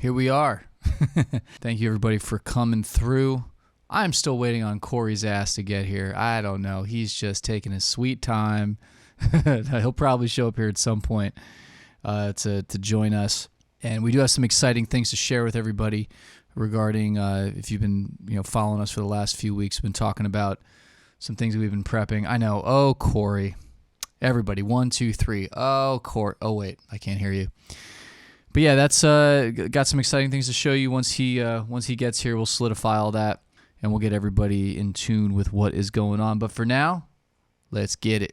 Here we are. Thank you, everybody, for coming through. I'm still waiting on Corey's ass to get here. I don't know. He's just taking his sweet time. He'll probably show up here at some point to join us. And we do have some exciting things to share with everybody regarding, if you've been following us for the last few weeks, we've been talking about some things that we've been prepping. I know. Oh, Corey. Everybody. 1, 2, 3. Oh, Corey. Oh, wait. I can't hear you. But yeah, that's got some exciting things to show you. Once he gets here, we'll solidify all that, and we'll get everybody in tune with what is going on. But for now, let's get it.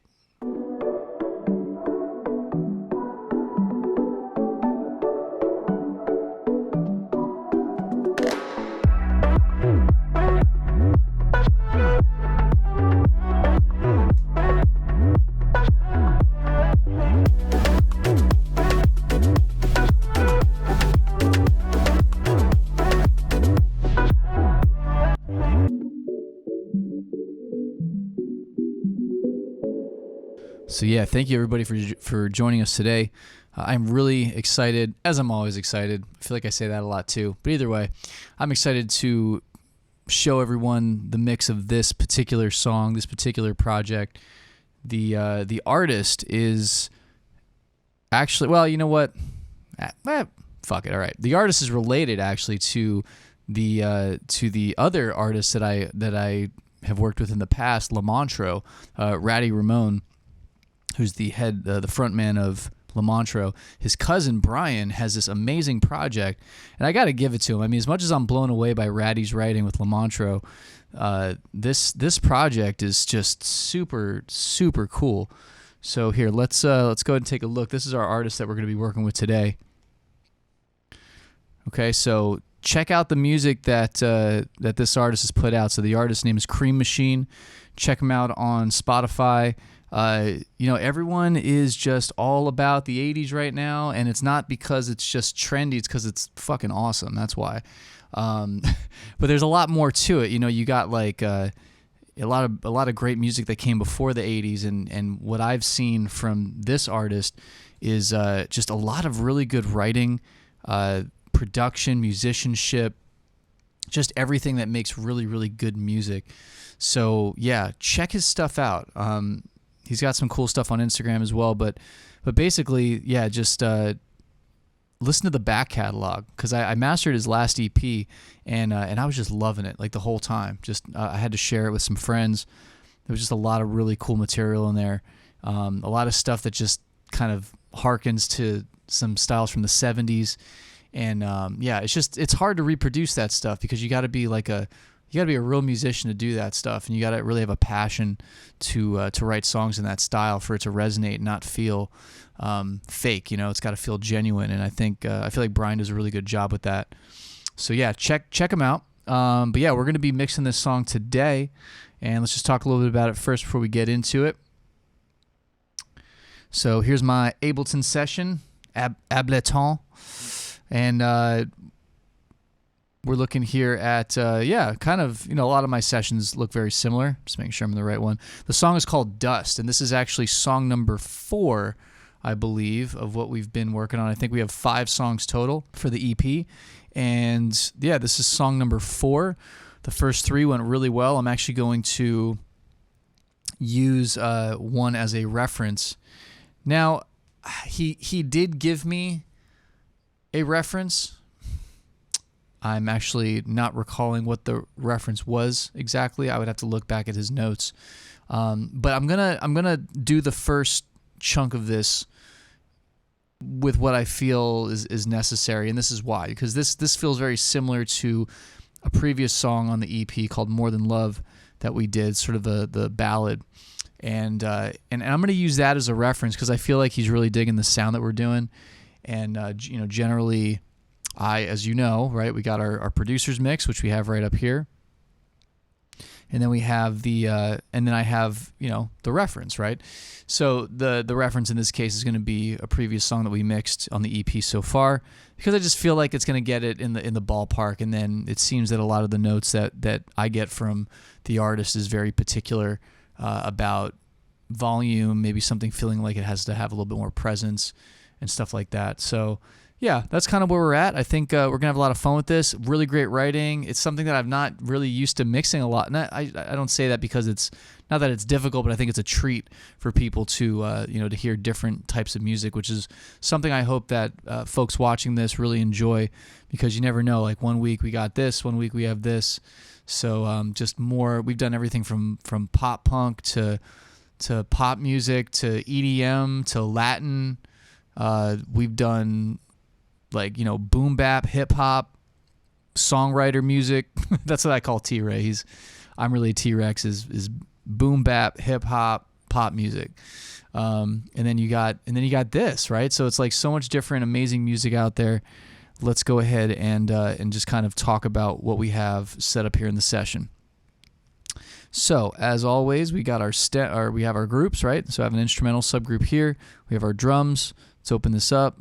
So yeah, thank you everybody for joining us today. I'm really excited, as I'm always excited. I feel like I say that a lot too. But either way, I'm excited to show everyone the mix of this particular song, this particular project. The artist is actually, well, you know what? Fuck it. All right. The artist is related actually to the other artists that I have worked with in the past, Lamantro, Ratty Ramon, who's the front man of Lamantro. His cousin Brian has this amazing project, and I got to give it to him. I mean, as much as I'm blown away by Ratty's writing with Lamantro, this project is just super, super cool. So here, let's go ahead and take a look. This is our artist that we're going to be working with today. Okay, so check out the music that this artist has put out. So the artist's name is Cream Machine. Check him out on Spotify. Everyone is just all about the 80s right now, and it's not because it's just trendy, it's because it's fucking awesome. That's why. But there's a lot more to it. You got like a lot of great music that came before the 80s, and what I've seen from this artist is just a lot of really good writing, production, musicianship, just everything that makes really, really good music. So yeah, check his stuff out. He's got some cool stuff on Instagram as well, but basically, yeah, just listen to the back catalog, because I mastered his last EP, and I was just loving it like the whole time. Just I had to share it with some friends. There was just a lot of really cool material in there, a lot of stuff that just kind of harkens to some styles from the 70s, and yeah, it's hard to reproduce that stuff because you got to be a real musician to do that stuff, and you got to really have a passion to write songs in that style for it to resonate and not feel fake. It's got to feel genuine, and I feel like Brian does a really good job with that. So yeah, check him out. But yeah, we're going to be mixing this song today, and let's just talk a little bit about it first before we get into it. So here's my Ableton session, Ableton, and we're looking here at, kind of, a lot of my sessions look very similar. Just making sure I'm in the right one. The song is called Dust, and this is actually song number 4, I believe, of what we've been working on. I think we have 5 songs total for the EP, and yeah, this is song number 4. The first 3 went really well. I'm actually going to use one as a reference. Now, he did give me a reference. I'm actually not recalling what the reference was exactly. I would have to look back at his notes. But I'm gonna do the first chunk of this with what I feel is necessary, and this is why. Because this feels very similar to a previous song on the EP called More Than Love that we did, sort of the ballad. And I'm gonna use that as a reference because I feel like he's really digging the sound that we're doing. And generally, as you know, right, we got our producer's mix, which we have right up here. And then we have and then I have, the reference, right? So the reference in this case is going to be a previous song that we mixed on the EP so far, because I just feel like it's going to get it in the ballpark. And then it seems that a lot of the notes that I get from the artist is very particular about volume, maybe something feeling like it has to have a little bit more presence and stuff like that. So yeah, that's kind of where we're at. I think we're going to have a lot of fun with this. Really great writing. It's something that I'm not really used to mixing a lot. And I don't say that because it's not that it's difficult, but I think it's a treat for people to, to hear different types of music, which is something I hope that folks watching this really enjoy, because you never know. Like one week we got this, one week we have this. So just more, we've done everything from pop punk to pop music to EDM to Latin. We've done boom bap, hip hop, songwriter music. That's what I call T-Ray. I'm really T-Rex is boom bap, hip hop, pop music. And then you got this, right? So it's like so much different, amazing music out there. Let's go ahead and just kind of talk about what we have set up here in the session. So as always, we got we have our groups, right? So I have an instrumental subgroup here. We have our drums. Let's open this up.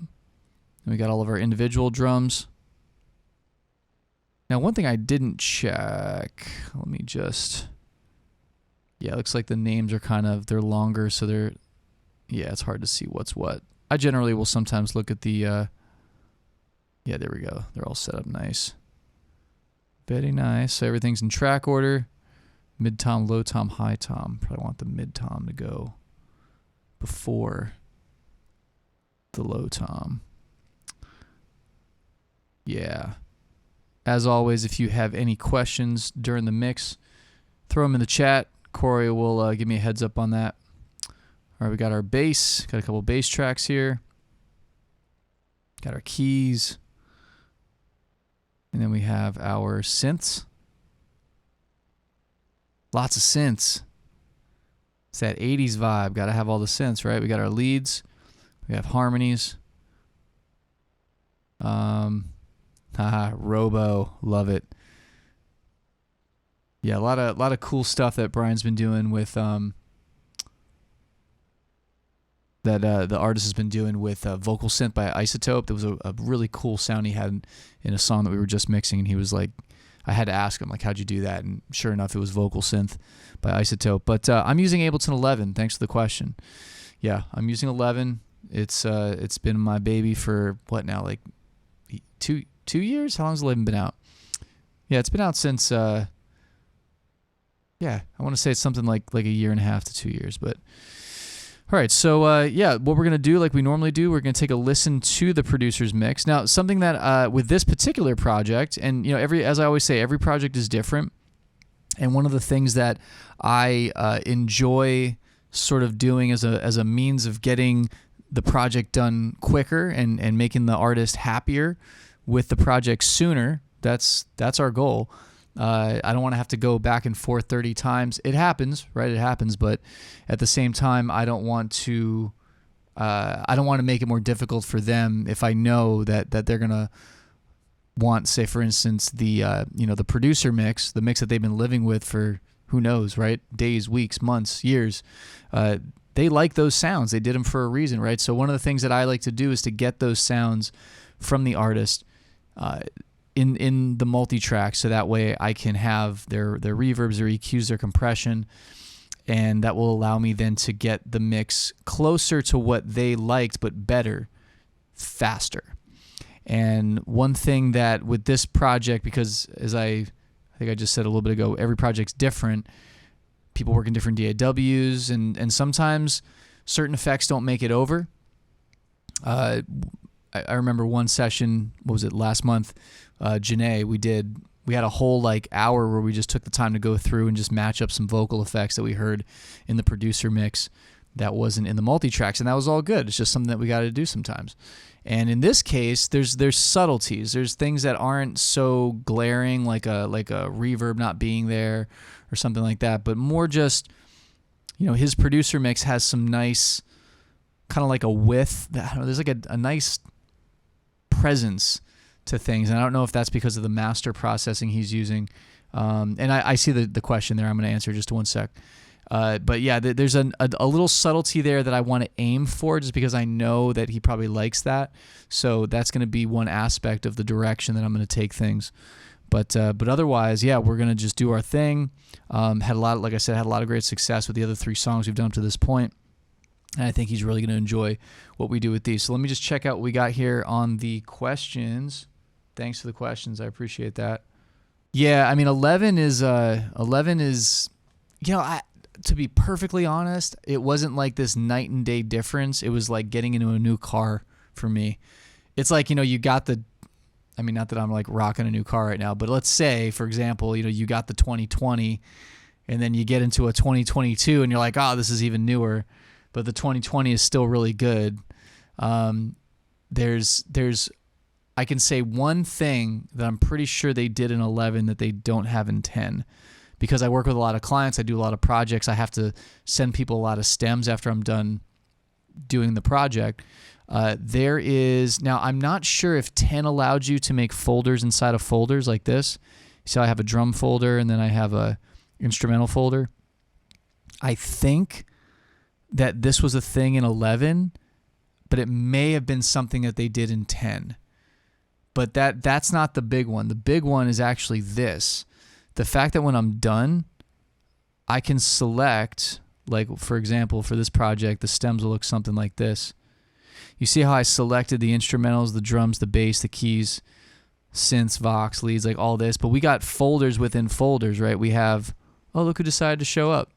And we got all of our individual drums. Now, one thing I didn't check, let me just, it looks like the names are they're longer, so it's hard to see what's what. I generally will sometimes look at the, there we go. They're all set up nice. Very nice. So everything's in track order. Mid tom, low tom, high tom. Probably want the mid tom to go before the low tom. Yeah. As always, if you have any questions during the mix, throw them in the chat. Corey will give me a heads up on that. All right, we got our bass. Got a couple bass tracks here. Got our keys. And then we have our synths. Lots of synths. It's that 80s vibe. Got to have all the synths, right? We got our leads. We have harmonies. Robo, love it. Yeah, a lot of cool stuff that Brian's been doing with that the artist has been doing with vocal synth by Isotope. There was a really cool sound he had in a song that we were just mixing, and he was like, I had to ask him, like, how'd you do that? And sure enough, it was vocal synth by Isotope. But I'm using Ableton 11. Thanks for the question. Yeah, I'm using 11. It's been my baby for what now, like 2 years? How long has 11 been out? Yeah, it's been out since I want to say it's something like a year and a half to 2 years. But all right, so what we're gonna do, like we normally do, we're gonna take a listen to the producer's mix. Now, something that with this particular project, and as I always say, every project is different. And one of the things that I enjoy sort of doing as a means of getting the project done quicker and making the artist happier with the project sooner. That's our goal. I don't want to have to go back and forth 30 times. It happens, right? It happens, but at the same time, I don't want to make it more difficult for them if I know that they're gonna want, say, for instance, the producer mix, the mix that they've been living with for who knows, right? Days, weeks, months, years. They like those sounds. They did them for a reason, right? So one of the things that I like to do is to get those sounds from the artist in the multi-track, so that way I can have their reverbs, their EQs, their compression, and that will allow me then to get the mix closer to what they liked, but better, faster. And one thing that with this project, because as I think I just said a little bit ago, every project's different. People work in different DAWs, and sometimes certain effects don't make it over. I remember one session, what was it, last month, Janae, we had a whole hour where we just took the time to go through and just match up some vocal effects that we heard in the producer mix that wasn't in the multi-tracks, and that was all good. It's just something that we got to do sometimes. And in this case, there's subtleties. There's things that aren't so glaring, like a reverb not being there or something like that, but more just, his producer mix has some nice, kind of like a width. I don't know, there's like a nice presence to things, and I don't know if that's because of the master processing he's using. And I see the question there. I'm going to answer just 1 sec. But yeah, there's a little subtlety there that I want to aim for, just because I know that he probably likes that. So that's going to be one aspect of the direction that I'm going to take things. But otherwise, yeah, we're going to just do our thing. Like I said, had a lot of great success with the other 3 songs we've done up to this point. And I think he's really going to enjoy what we do with these. So let me just check out what we got here on the questions. Thanks for the questions. I appreciate that. Yeah, I mean, 11 is, you know, to be perfectly honest, it wasn't like this night and day difference. It was like getting into a new car for me. It's like, you know, you got the, I mean, not that I'm like rocking a new car right now, but let's say, for example, you know, you got the 2020 and then you get into a 2022 and you're like, oh, this is even newer, but the 2020 is still really good. There's, I can say one thing that I'm pretty sure they did in 11 that they don't have in 10. Because I work with a lot of clients, I do a lot of projects, I have to send people a lot of stems after I'm done doing the project. There is, now I'm not sure if 10 allowed you to make folders inside of folders like this. So I have a drum folder and then I have a instrumental folder. I think that this was a thing in 11, but it may have been something that they did in 10. But that's not the big one. The big one is actually this. The fact that when I'm done, I can select, like, for example, for this project, the stems will look something like this. You see how I selected the instrumentals, the drums, the bass, the keys, synths, vox, leads, like all this. But we got folders within folders, right? We have, oh, look who decided to show up.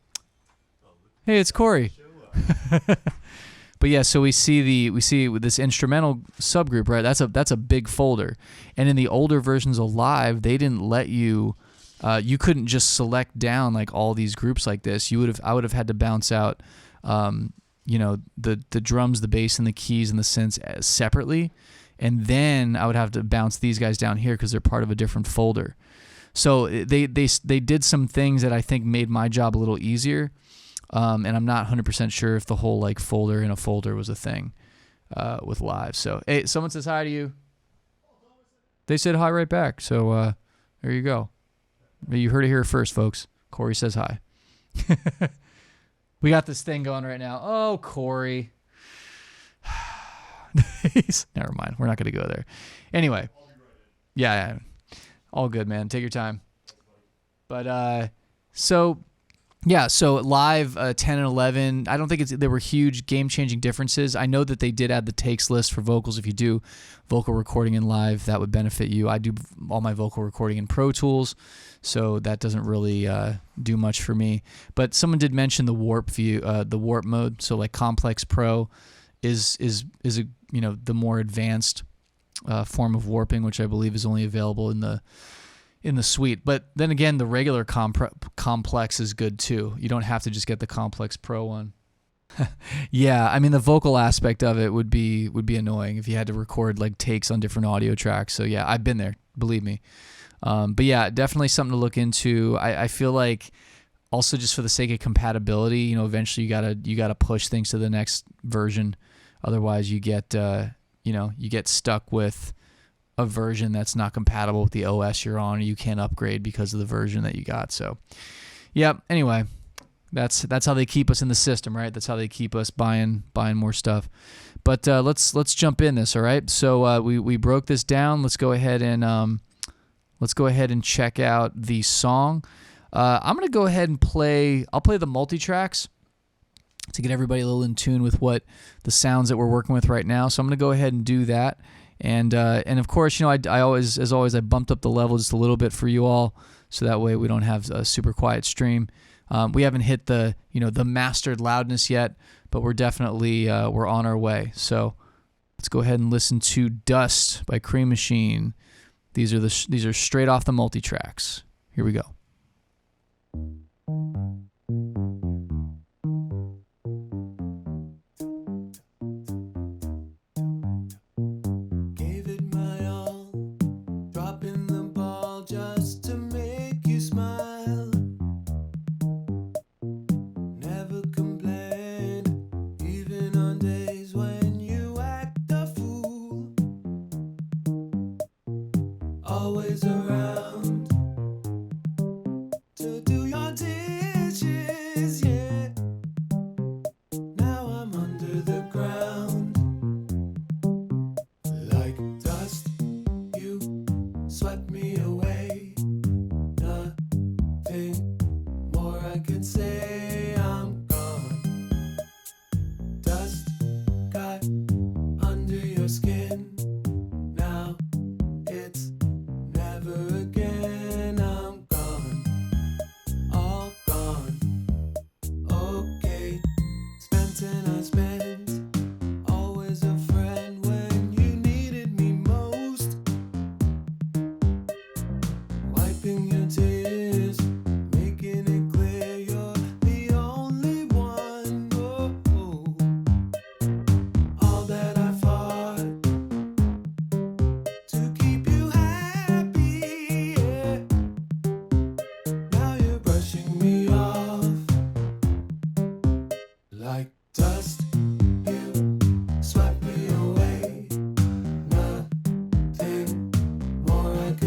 Hey, it's Corey. But yeah, so we see with this instrumental subgroup, right? That's a big folder. And in the older versions of Live, they didn't let you. You couldn't just select down like all these groups like this. I would have had to bounce out, you know, the drums, the bass, and the keys and the synths separately, and then I would have to bounce these guys down here because they're part of a different folder. So they did some things that I think made my job a little easier, and I'm not 100% sure if the whole like folder in a folder was a thing with Live. So hey, someone says hi to you. They said hi right back. So there you go. You heard it here first, folks. Corey says hi. We got this thing going right now. Oh, Corey. Never mind. We're not going to go there. Anyway. Yeah. All good, man. Take your time. But, so Live 10 and 11, I don't think there were huge game-changing differences. I know that they did add the takes list for vocals. If you do vocal recording in Live, that would benefit you. I do all my vocal recording in Pro Tools, so that doesn't really do much for me. But someone did mention the warp view, the warp mode. So like Complex Pro is a, you know, the more advanced form of warping, which I believe is only available in the suite. But then again, the regular Complex is good too. You don't have to just get the Complex Pro one. Yeah, I mean the vocal aspect of it would be annoying if you had to record like takes on different audio tracks. So yeah, I've been there, believe me. But yeah, definitely something to look into. I feel like also just for the sake of compatibility, you know, eventually you gotta push things to the next version. Otherwise you get stuck with a version that's not compatible with the OS you're on, or you can't upgrade because of the version that you got. So, yeah. Anyway, that's how they keep us in the system, right? That's how they keep us buying more stuff. But let's jump in this, all right? So we broke this down. Let's go ahead and check out the song. I'm gonna go ahead and play. I'll play the multi-tracks to get everybody a little in tune with what the sounds that we're working with right now. So I'm gonna go ahead and do that. And of course, you know, I always, as always, I bumped up the level just a little bit for you all, so that way we don't have a super quiet stream. We haven't hit the mastered loudness yet, but we're definitely we're on our way. So let's go ahead and listen to "Dust" by Cream Machine. These are straight off the multi-tracks. Here we go.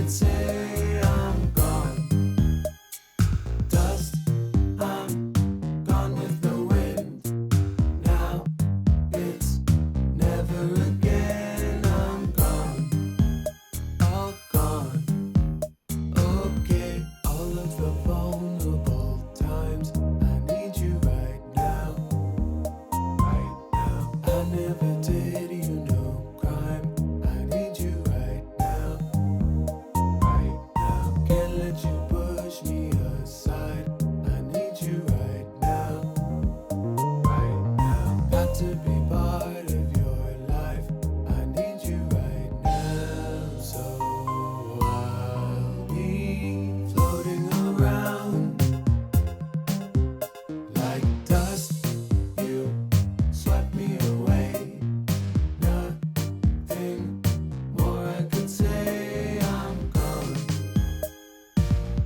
could say I'm gone. Dust, I'm gone with the wind. Now it's never again. I'm gone, all gone. Okay, all of the vulnerable times. I need you right now, right now. I never did you no crime. I need you right now, right now. Can't let you push me aside. I need you right now, right now. Got to be part of your life. I need you right now. So I'll be floating around like dust. You swept me away. Nothing more I could say. I'm gone.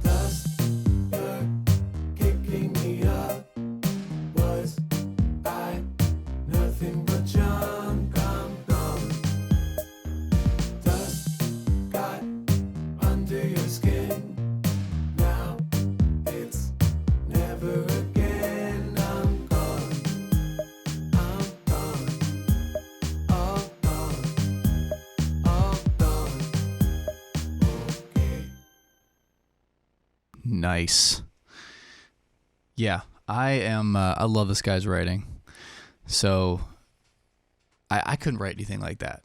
Dust, you're kicking me up. Was I nothing but junk? I'm gone. Dust got under your skin. Now it's never again. I'm gone. I'm gone. All gone. All gone. Okay. Nice. Yeah, I love this guy's writing. So I couldn't write anything like that.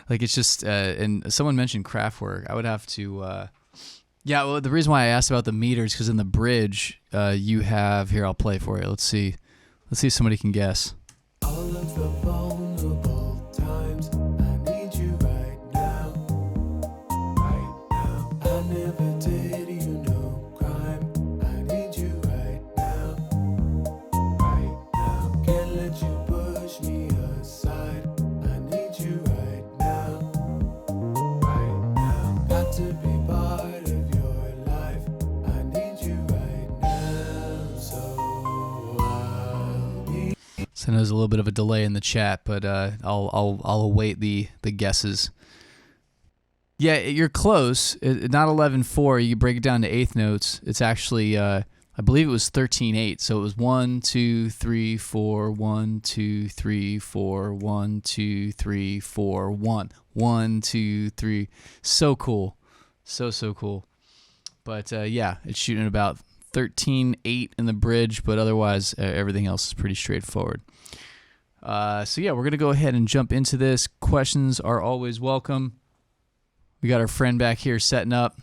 Like it's just, and someone mentioned Kraftwerk. I would have to, yeah, well, the reason why I asked about the meters, because in the bridge, you have, here, I'll play for you. Let's see if somebody can guess. All of the vulnerable times. I need you right now, right now. I never did you no crime. I need you right now, right now. Can't let you push me aside. I need you right now, right now. Got to be part of your life. I need you right now. So I'll be So I know there's a little bit of a delay in the chat, but I'll await the guesses. Yeah, you're close. Not 11/4. You break it down to eighth notes. It's actually, I believe it was 13/8. So it was 1, 2, 3, 4, 1, 2, 3, 4, 1, 2, 3, 4, 1, 1, 2, 3. So cool, so cool. But yeah, it's shooting about 13/8 in the bridge, but otherwise everything else is pretty straightforward. So yeah, we're gonna go ahead and jump into this. Questions are always welcome. We got our friend back here setting up,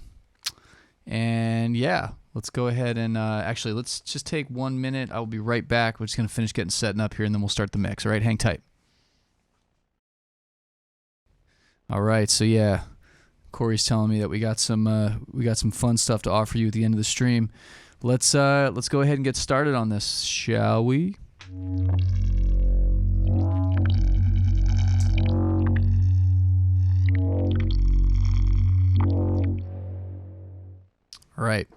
and yeah, let's go ahead and actually let's just take 1 minute. I'll be right back. We're just gonna finish getting setting up here, and then we'll start the mix. All right, hang tight. All right, so yeah, Corey's telling me that we got some fun stuff to offer you at the end of the stream. Let's go ahead and get started on this, shall we? All right.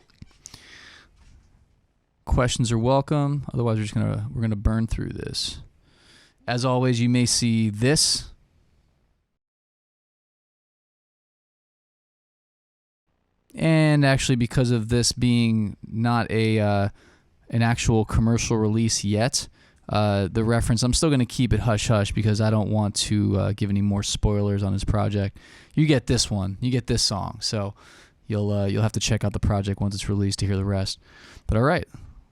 Questions are welcome. Otherwise, we're gonna burn through this. As always, you may see this. And actually, because of this being not an actual commercial release yet, the reference, I'm still going to keep it hush-hush because I don't want to give any more spoilers on his project. You get this one. You get this song. So you'll have to check out the project once it's released to hear the rest. But all right,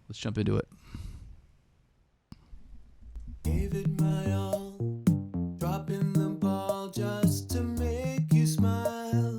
let's jump into it. Gave it my all, dropping the ball just to make you smile.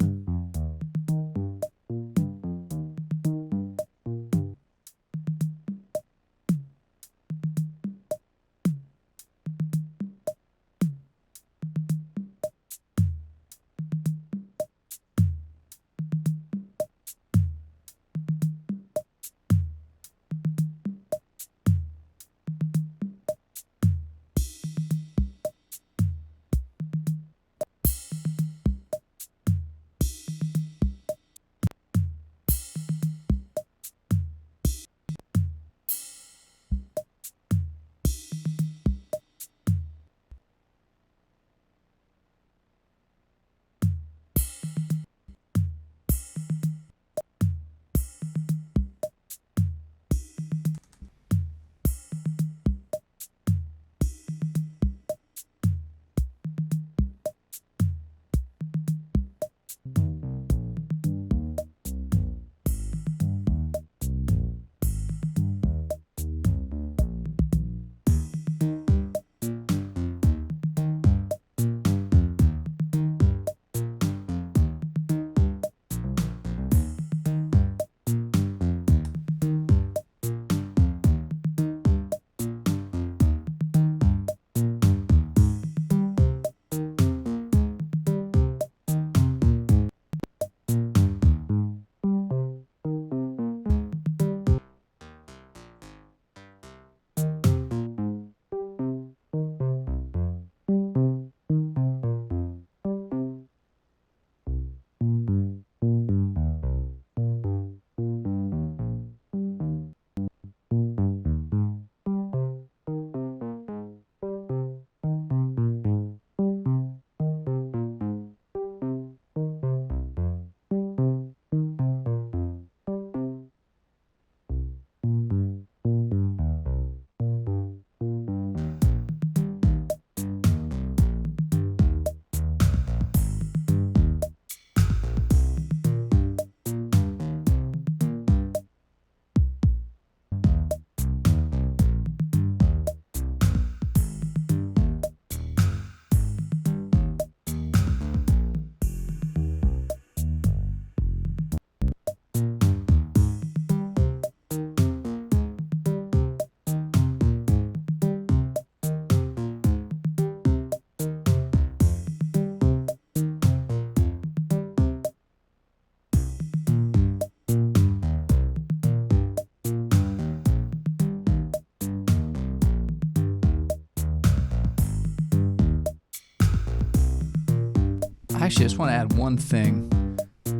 actually, I just want to add one thing,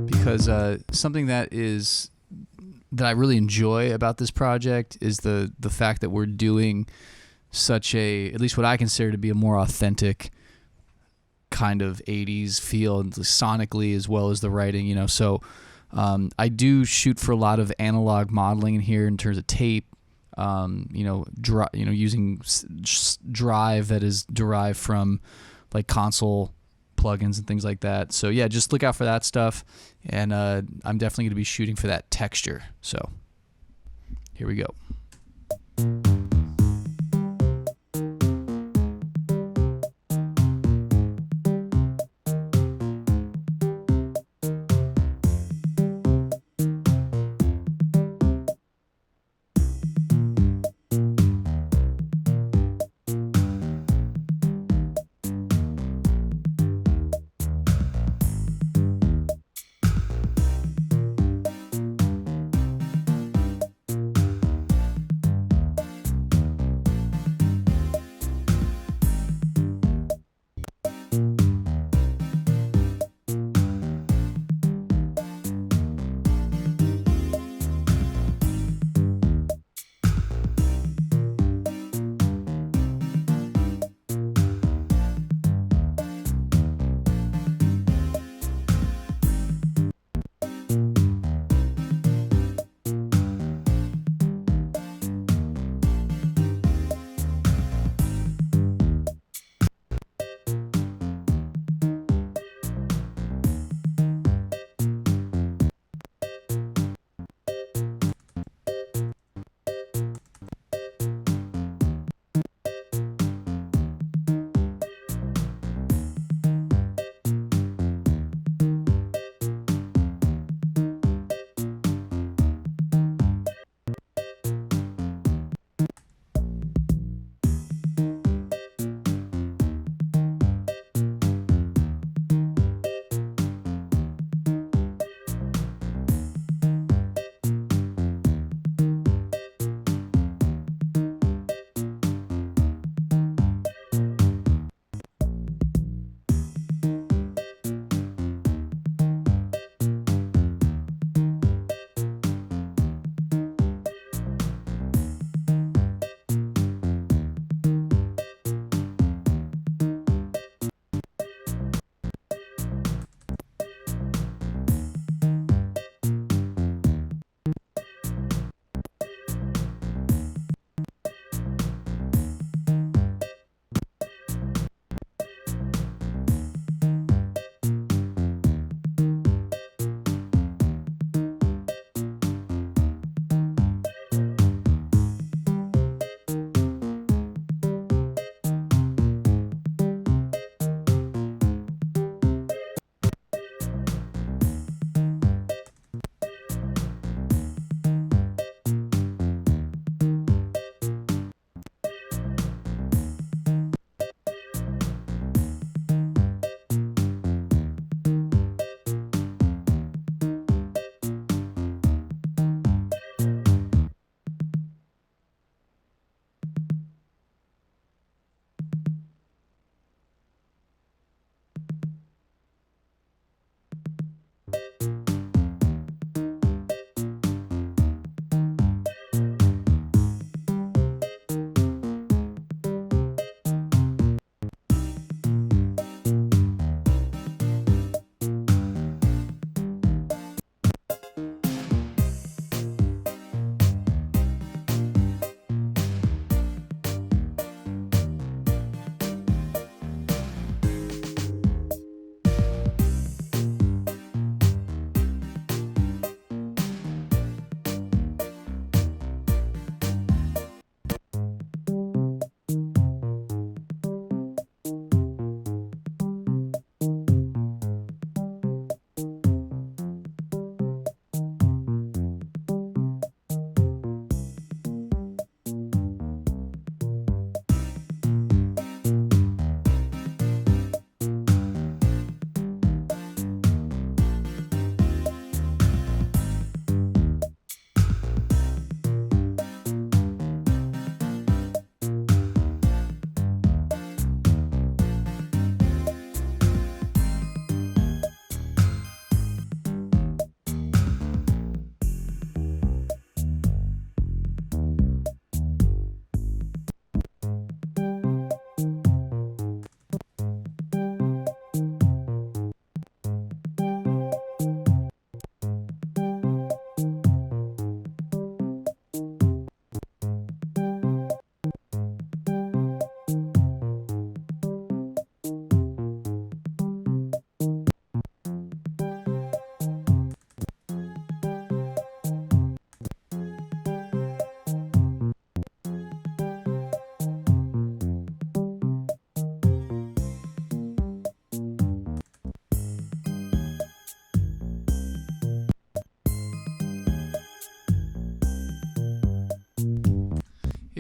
because something that I really enjoy about this project is the fact that we're doing such a, at least what I consider to be a more authentic kind of 80s feel, sonically as well as the writing, you know. So I do shoot for a lot of analog modeling in here in terms of tape, using drive that is derived from like console plugins and things like that. So yeah, just look out for that stuff, and I'm definitely going to be shooting for that texture. So here we go.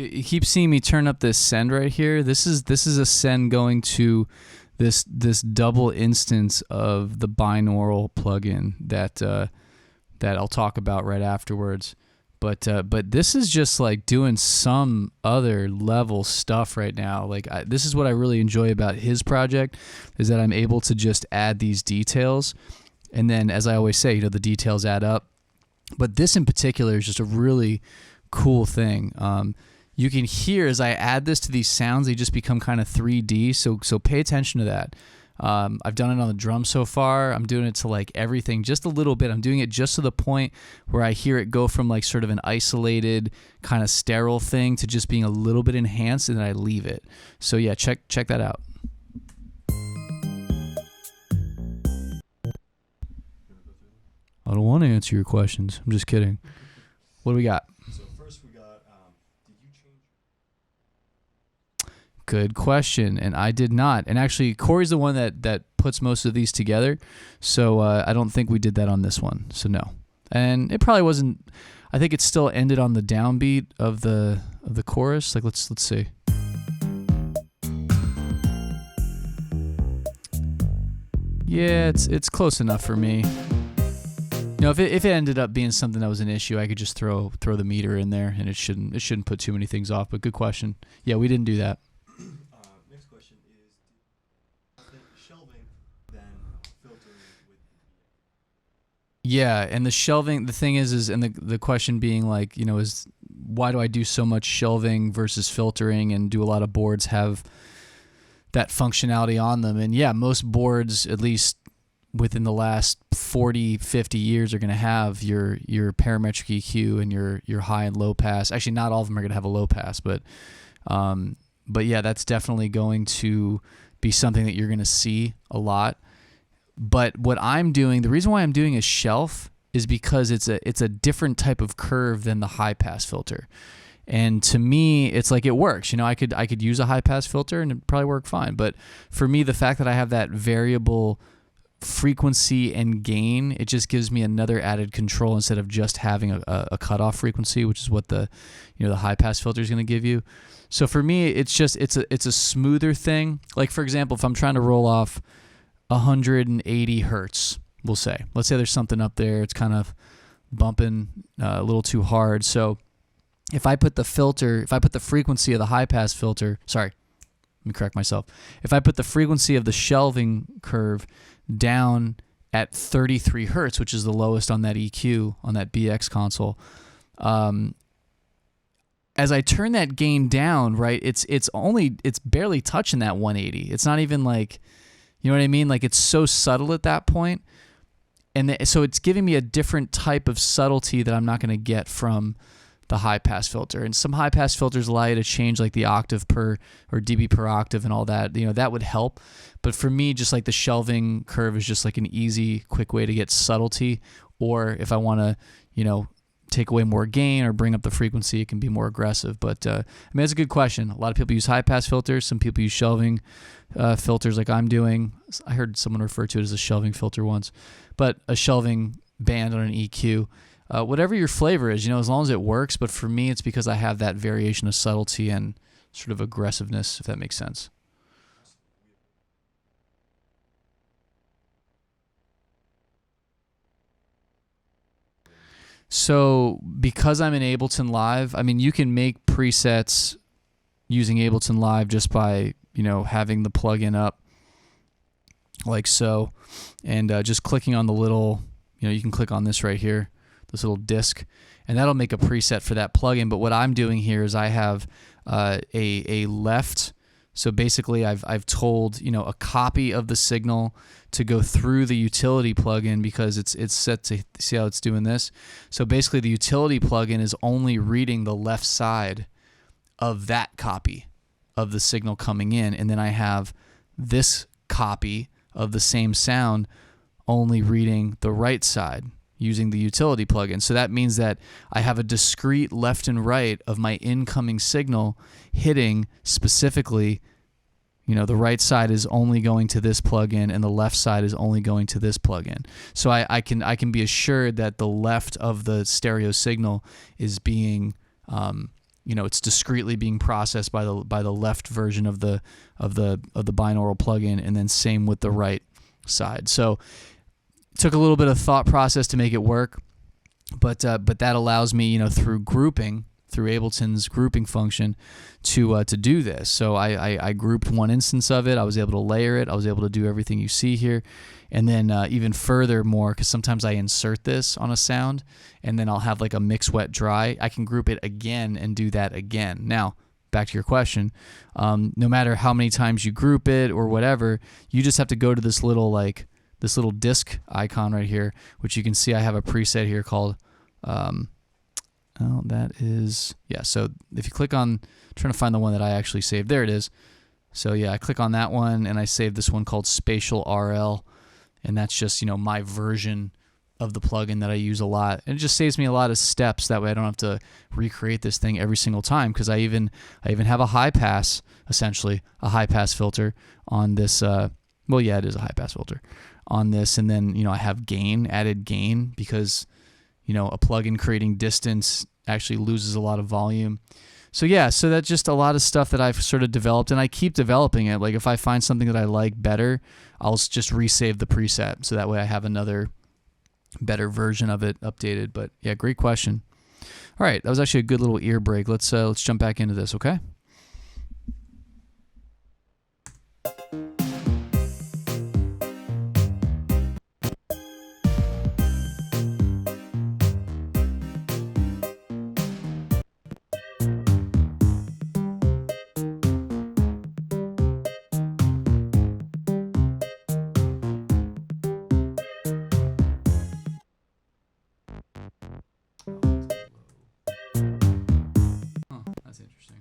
You keep seeing me turn up this send right here. This is a send going to this double instance of the binaural plugin that I'll talk about right afterwards. But this is just like doing some other level stuff right now. Like this is what I really enjoy about his project, is that I'm able to just add these details, and then, as I always say, the details add up. But this in particular is just a really cool thing. You can hear as I add this to these sounds, they just become kind of 3D. So pay attention to that. I've done it on the drums so far. I'm doing it to like everything, just a little bit. I'm doing it just to the point where I hear it go from like sort of an isolated kind of sterile thing to just being a little bit enhanced, and then I leave it. So yeah, check that out. I don't want to answer your questions. I'm just kidding. What do we got? So first we got, did you change? Good question, and I did not. And actually, Corey's the one that puts most of these together, so I don't think we did that on this one. So no, and it probably wasn't. I think it still ended on the downbeat of the chorus. Like let's see. Yeah, it's close enough for me. If it ended up being something that was an issue, I could just throw the meter in there, and it shouldn't put too many things off. But good question. Yeah, we didn't do that. Next question is, shelving then filtering with? Yeah, and the shelving. The thing is, and the question being like, is why do I do so much shelving versus filtering, and do a lot of boards have that functionality on them? And yeah, most boards, at least within the last 40, 50 years, are going to have your parametric EQ and your high and low pass. Actually, not all of them are going to have a low pass, but yeah, that's definitely going to be something that you're going to see a lot. But what I'm doing, the reason why I'm doing a shelf is because it's a different type of curve than the high pass filter. And to me, it's like it works. I could use a high pass filter and it'd probably work fine. But for me, the fact that I have that variable frequency and gain, it just gives me another added control instead of just having a cutoff frequency, which is what the high pass filter is going to give you. So for me, it's a smoother thing. Like for example, if I'm trying to roll off 180 hertz, let's say there's something up there, it's kind of bumping a little too hard. So if I put the frequency of the high pass filter, let me correct myself. If I put the frequency of the shelving curve down at 33 hertz, which is the lowest on that EQ, on that BX console, as I turn that gain down, right, it's barely touching that 180. It's not even like, you know what I mean? Like it's so subtle at that point. And so it's giving me a different type of subtlety that I'm not going to get from the high pass filter. And some high pass filters allow you to change like the octave per or dB per octave and all that. That would help. But for me, just like the shelving curve is just like an easy, quick way to get subtlety. Or if I want to, take away more gain or bring up the frequency, it can be more aggressive. But that's a good question. A lot of people use high pass filters. Some people use shelving filters like I'm doing. I heard someone refer to it as a shelving filter once, but a shelving band on an EQ. Whatever your flavor is, as long as it works. But for me, it's because I have that variation of subtlety and sort of aggressiveness, if that makes sense. So because I'm in Ableton Live, you can make presets using Ableton Live just by, having the plugin up like so, and just clicking on the little, you can click on this right here, this little disc, and that'll make a preset for that plugin. But what I'm doing here is I have a left. So basically, I've told a copy of the signal to go through the utility plugin because it's set to see how it's doing this. So basically, the utility plugin is only reading the left side of that copy of the signal coming in, and then I have this copy of the same sound only reading the right side using the utility plugin. So that means that I have a discrete left and right of my incoming signal hitting specifically, the right side is only going to this plugin and the left side is only going to this plugin. So I can be assured that the left of the stereo signal is being it's discreetly being processed by the left version of the binaural plugin, and then same with the right side. So it took a little bit of thought process to make it work, but that allows me, through grouping, through Ableton's grouping function, to do this. So I grouped one instance of it. I was able to layer it. I was able to do everything you see here. And then even furthermore, because sometimes I insert this on a sound, and then I'll have like a mix, wet, dry. I can group it again and do that again. Now, back to your question, no matter how many times you group it or whatever, you just have to go to this little disc icon right here, which you can see I have a preset here called, so if you click on, I'm trying to find the one that I actually saved. There it is. So yeah, I click on that one, and I save this one called Spatial RL, and that's just, my version of the plugin that I use a lot. And it just saves me a lot of steps. That way I don't have to recreate this thing every single time, because I even have a high pass, essentially a high pass filter on this. It is a high pass filter on this, and then I have added gain, because a plugin creating distance actually loses a lot of volume. So that's just a lot of stuff that I've sort of developed, and I keep developing it. Like if I find something that I like better, I'll just resave the preset, so that way I have another better version of it updated. But yeah, great question. All right, that was actually a good little ear break. Let's jump back into this, okay? That's interesting.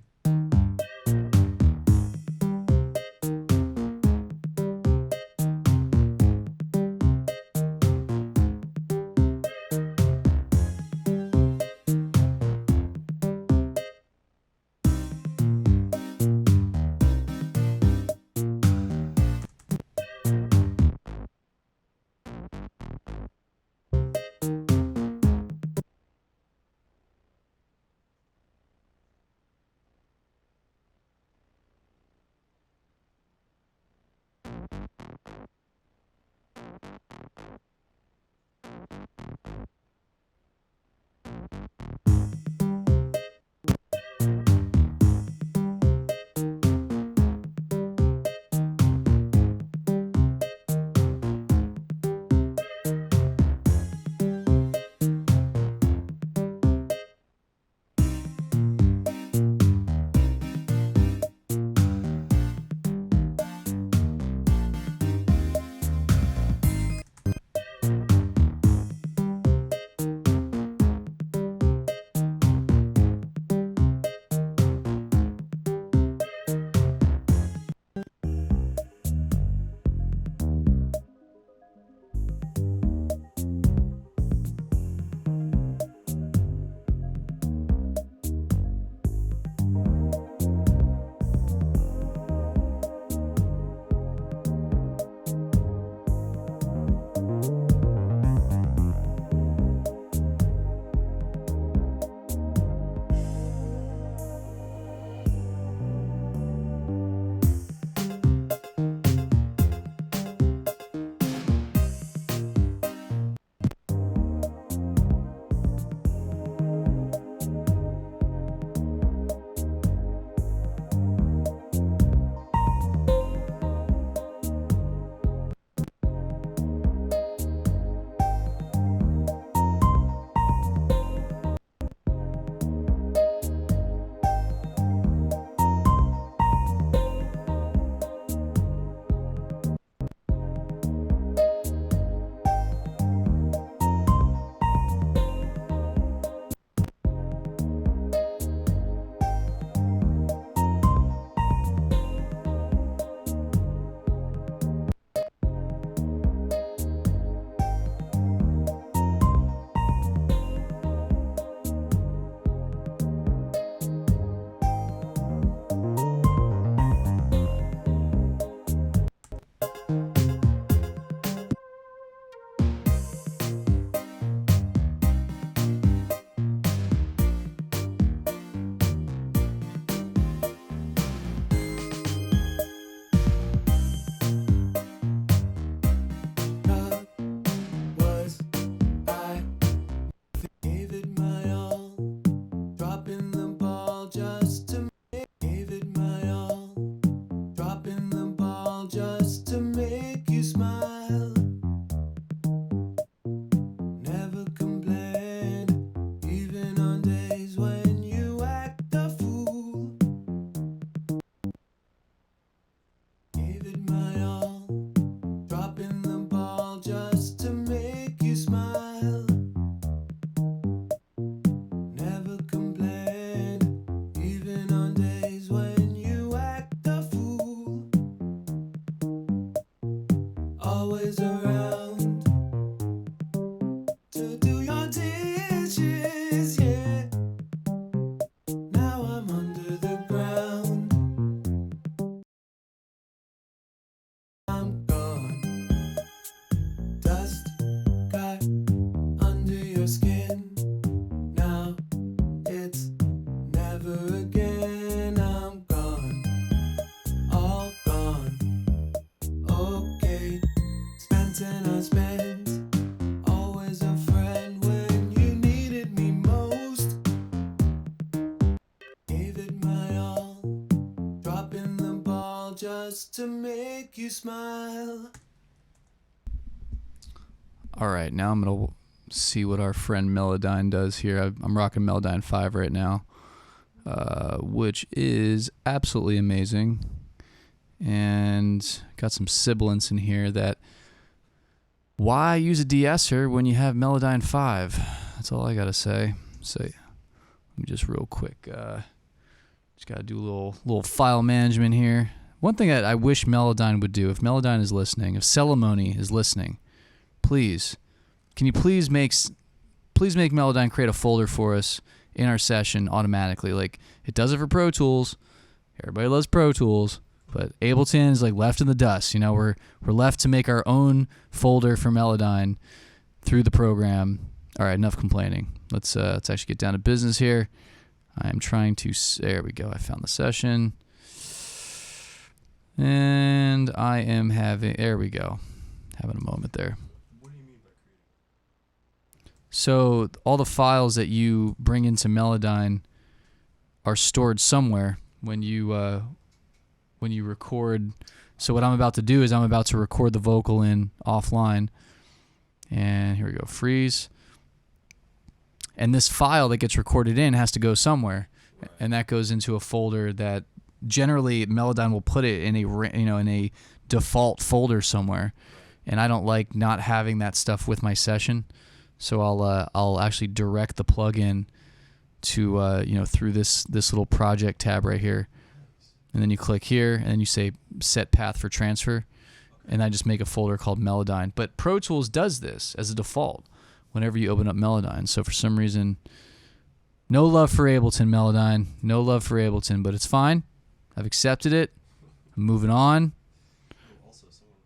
make you smile. All right, now I'm going to see what our friend Melodyne does here. I'm rocking Melodyne 5 right now, which is absolutely amazing. And got some sibilants in here that, why use a de-esser when you have Melodyne 5? That's all I got to say. So let me just real quick, just got to do a little file management here. One thing that I wish Melodyne would do, if Melodyne is listening, if Celemony is listening, please, can you please make Melodyne create a folder for us in our session automatically? Like, it does it for Pro Tools. Everybody loves Pro Tools, but Ableton is like left in the dust. You know, we're left to make our own folder for Melodyne through the program. All right, enough complaining. Let's actually get down to business here. I'm trying to. There we go. I found the session, and I am having. There we go. Having a moment there. What do you mean by creating? So all the files that you bring into Melodyne are stored somewhere when you record. So what I'm about to do is I'm about to record the vocal in offline. And here we go, freeze. And this file that gets recorded in has to go somewhere. Right. And that goes into a folder that generally Melodyne will put it in a default folder somewhere. And I don't like not having that stuff with my session. So I'll actually direct the plugin to through this little project tab right here. And then you click here, and then you say set path for transfer, and I just make a folder called Melodyne. But Pro Tools does this as a default whenever you open up Melodyne. So for some reason, no love for Ableton, Melodyne. No love for Ableton, but it's fine. I've accepted it. I'm moving on. Also, someone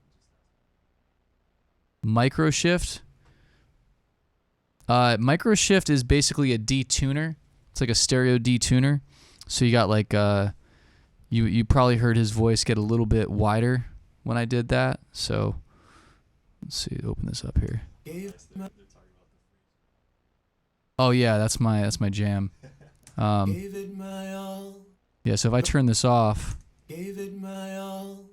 just Microshift. Microshift is basically a detuner. It's like a stereo detuner. So you got like you probably heard his voice get a little bit wider when I did that. So let's see, open this up here. Oh yeah, that's my jam. Gave it my all, Yeah, so if I turn this off, gave it my all,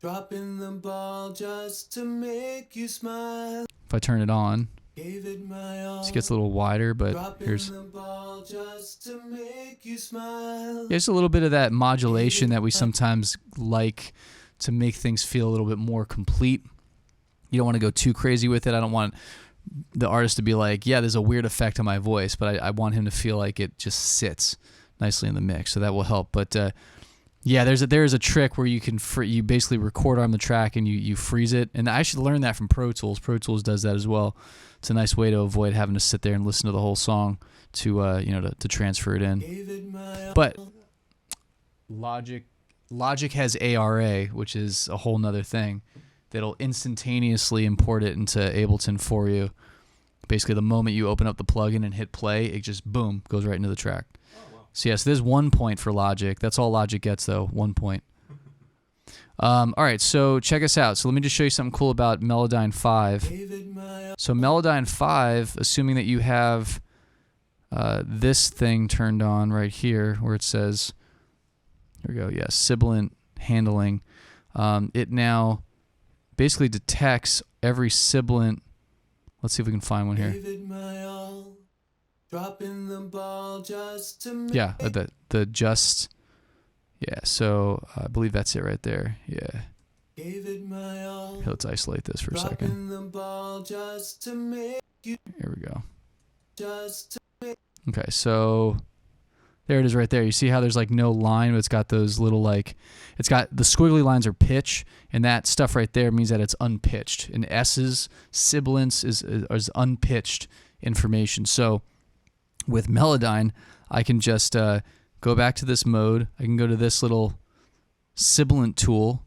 dropping the ball just to make you smile. if I turn it on, Gave it my all, it gets a little wider, but dropping here's the ball just to make you smile. there's a little bit of that modulation that we sometimes like to make things feel a little bit more complete. You don't want to go too crazy with it. I don't want the artist to be like, yeah, there's a weird effect on my voice, but I want him to feel like it just sits nicely in the mix, so that will help. But yeah, there's a trick where you can you basically record on the track and you freeze it, and I should learn that from Pro Tools. Pro Tools does that as well. It's a nice way to avoid having to sit there and listen to the whole song to to transfer it in. Gave it my all. But Logic has ARA, which is a whole nother thing that'll instantaneously import it into Ableton for you. Basically, the moment you open up the plugin and hit play, it just, boom, goes right into the track. Oh, wow. So, yes, there's 1 point for Logic. That's all Logic gets, though, 1 point. All right, so check us out. So let me just show you something cool about Melodyne 5. Gave it my all. So Melodyne 5, assuming that you have this thing turned on right here where it says, here we go, yeah, sibilant handling, it now basically detects every sibilant. Let's see if we can find one here. Gave it my all, dropping the ball just to make. Yeah, the just, yeah, so I believe that's it right there. Yeah. Gave it my all, Here, let's isolate this for a second. dropping the ball just to make you, Here we go. just to make. Okay, so there it is right there. You see how there's like no line, but it's got those little it's got the squiggly lines are pitch, and that stuff right there means that it's unpitched. And S's, sibilants is unpitched information. So with Melodyne, I can just go back to this mode. I can go to this little sibilant tool,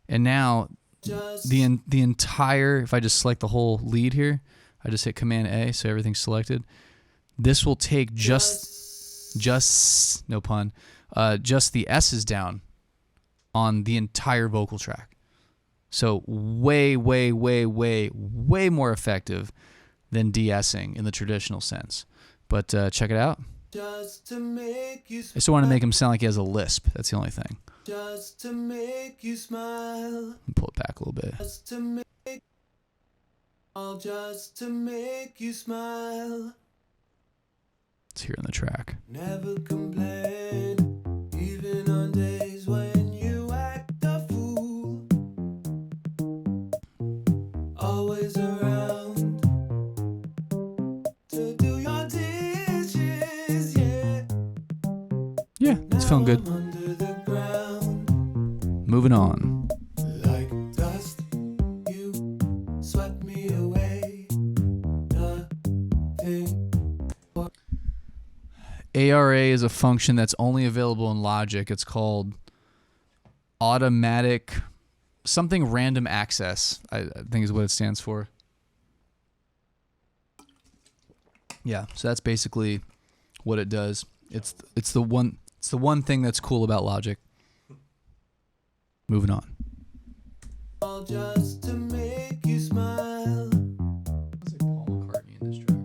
and now the entire, if I just select the whole lead here, I just hit Command A, so everything's selected. This will take just no pun, just the S's down on the entire vocal track. So way more effective than de-essing in the traditional sense. But check it out. just to make you I just want to make him sound like he has a lisp. That's the only thing. just to make you smile, Pull it back a little bit. just to make all just to make you smile. It's here in the track. Never complain, even on days when you act a fool. Always around to do your dishes, yeah. Yeah, it's feeling good. I'm under the ground, Moving on. like dust. You swept me away. Nothing. ARA is a function that's only available in Logic. It's called automatic something random access, I think is what it stands for. Yeah, so that's basically what it does. It's the one thing that's cool about Logic. Moving on. All just to make you smile. Sounds like Paul McCartney in this track.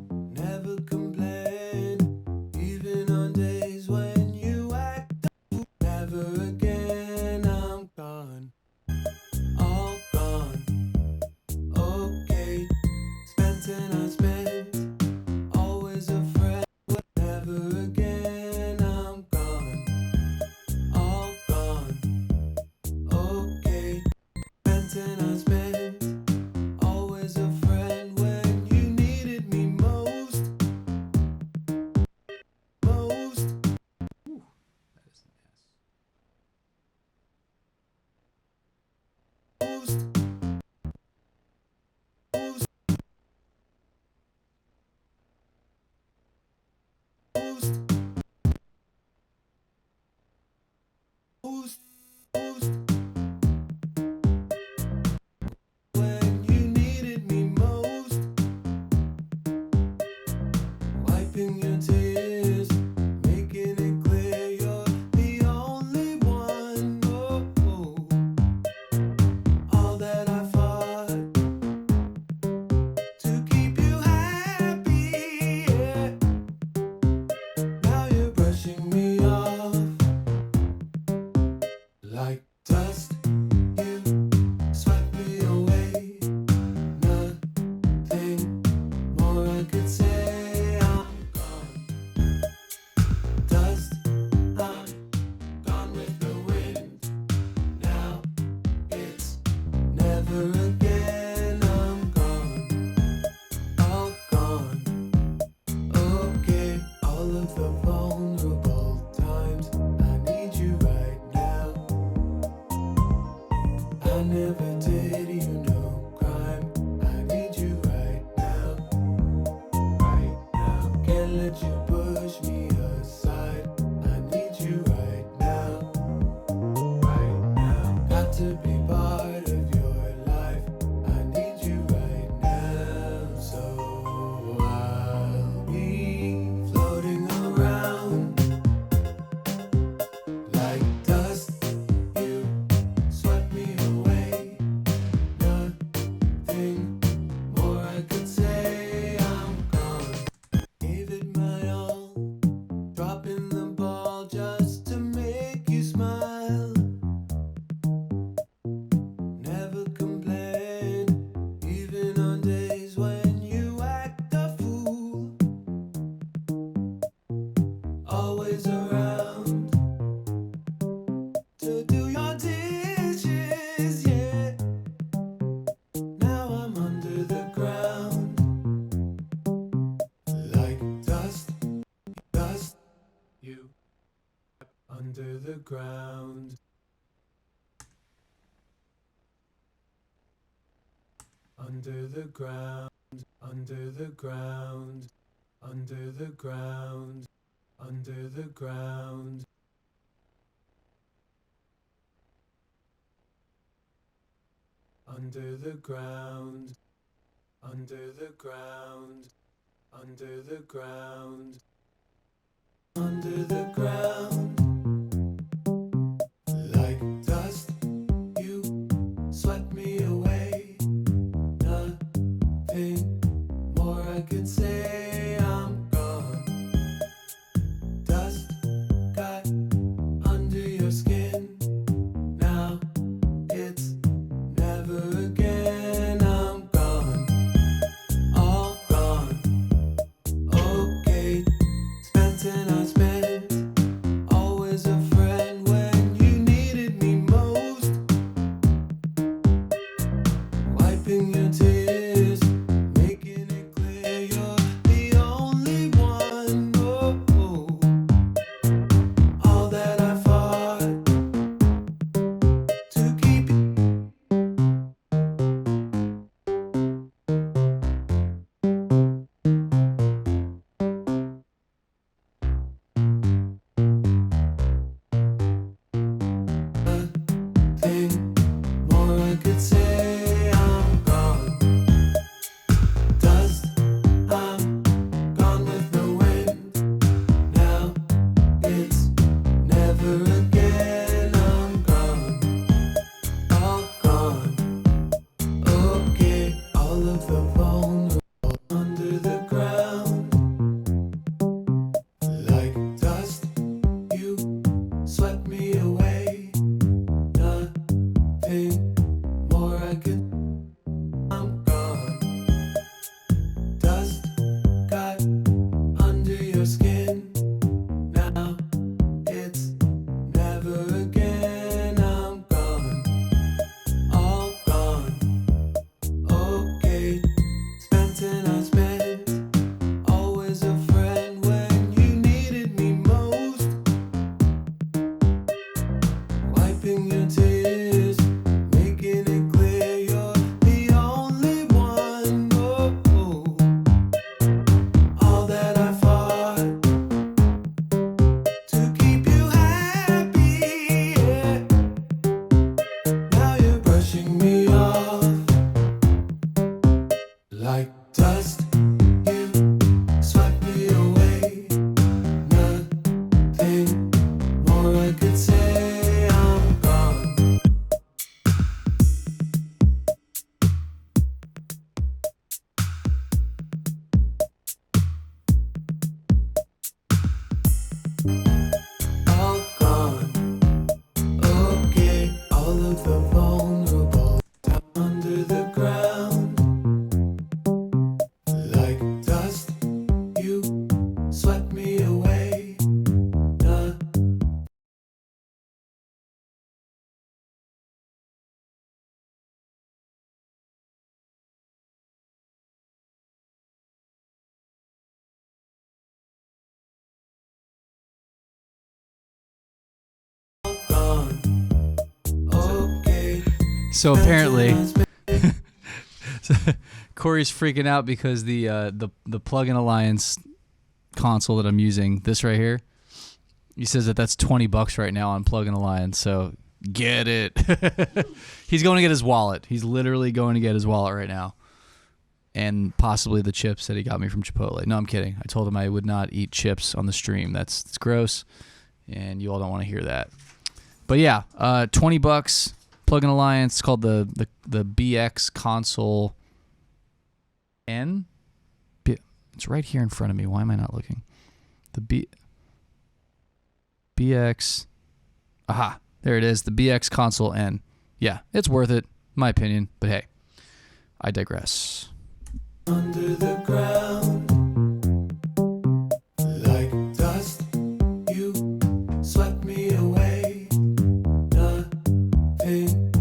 Never complain, even on days when you act up. Never again, I'm gone, all gone. Okay, spent and unspent, always a friend. Never again, I'm gone, all gone. Okay, spent and unspent, always a friend when you needed me most. Most. Most. Most. Most. Most. Most. When you needed me most. Wiping your tears, making it clear you're the only one. Oh, oh. All that I fought to keep you happy, yeah. Now you're brushing me off like dust. You swept me away. Nothing more I could say. I'm gone. Dust. I'm gone with the wind. Now it's never again. I'm gone. All gone. Okay. All of the vulnerable times I need you right now. I never did you no crime. I need you right now. Right now. Can't let you push me aside. I need you right now. Right now. Got to be part of your life. I need you right now. So I'll be floating around like dust. You swept me away. Nothing more I could say. I'm gone. Gave it my all, dropping the ball just to make you smile. Never complain, even on days when you act a fool. Always around to do your dishes, yeah. Now I'm under the ground like dust. Dust. You under the ground. Under the ground. Under the ground. Under the ground. Under the ground. Under the ground. Under the ground. Under the ground. Under the ground. Like dust. You swept me away. Nothing more I could say. I'm gone. So apparently, Corey's freaking out because the Plugin Alliance console that I'm using, this right here, he says that's $20 right now on Plugin Alliance. So get it. He's going to get his wallet. He's literally going to get his wallet right now, and possibly the chips that he got me from Chipotle. No, I'm kidding. I told him I would not eat chips on the stream. It's gross, and you all don't want to hear that. But yeah, $20, Plugin Alliance. It's called the BX Console N. It's right here in front of me. Why am I not looking? The BX. Aha, there it is. The BX Console N. Yeah, it's worth it, in my opinion. But hey, I digress. Under the ground, like dust, you swept me away. Nothing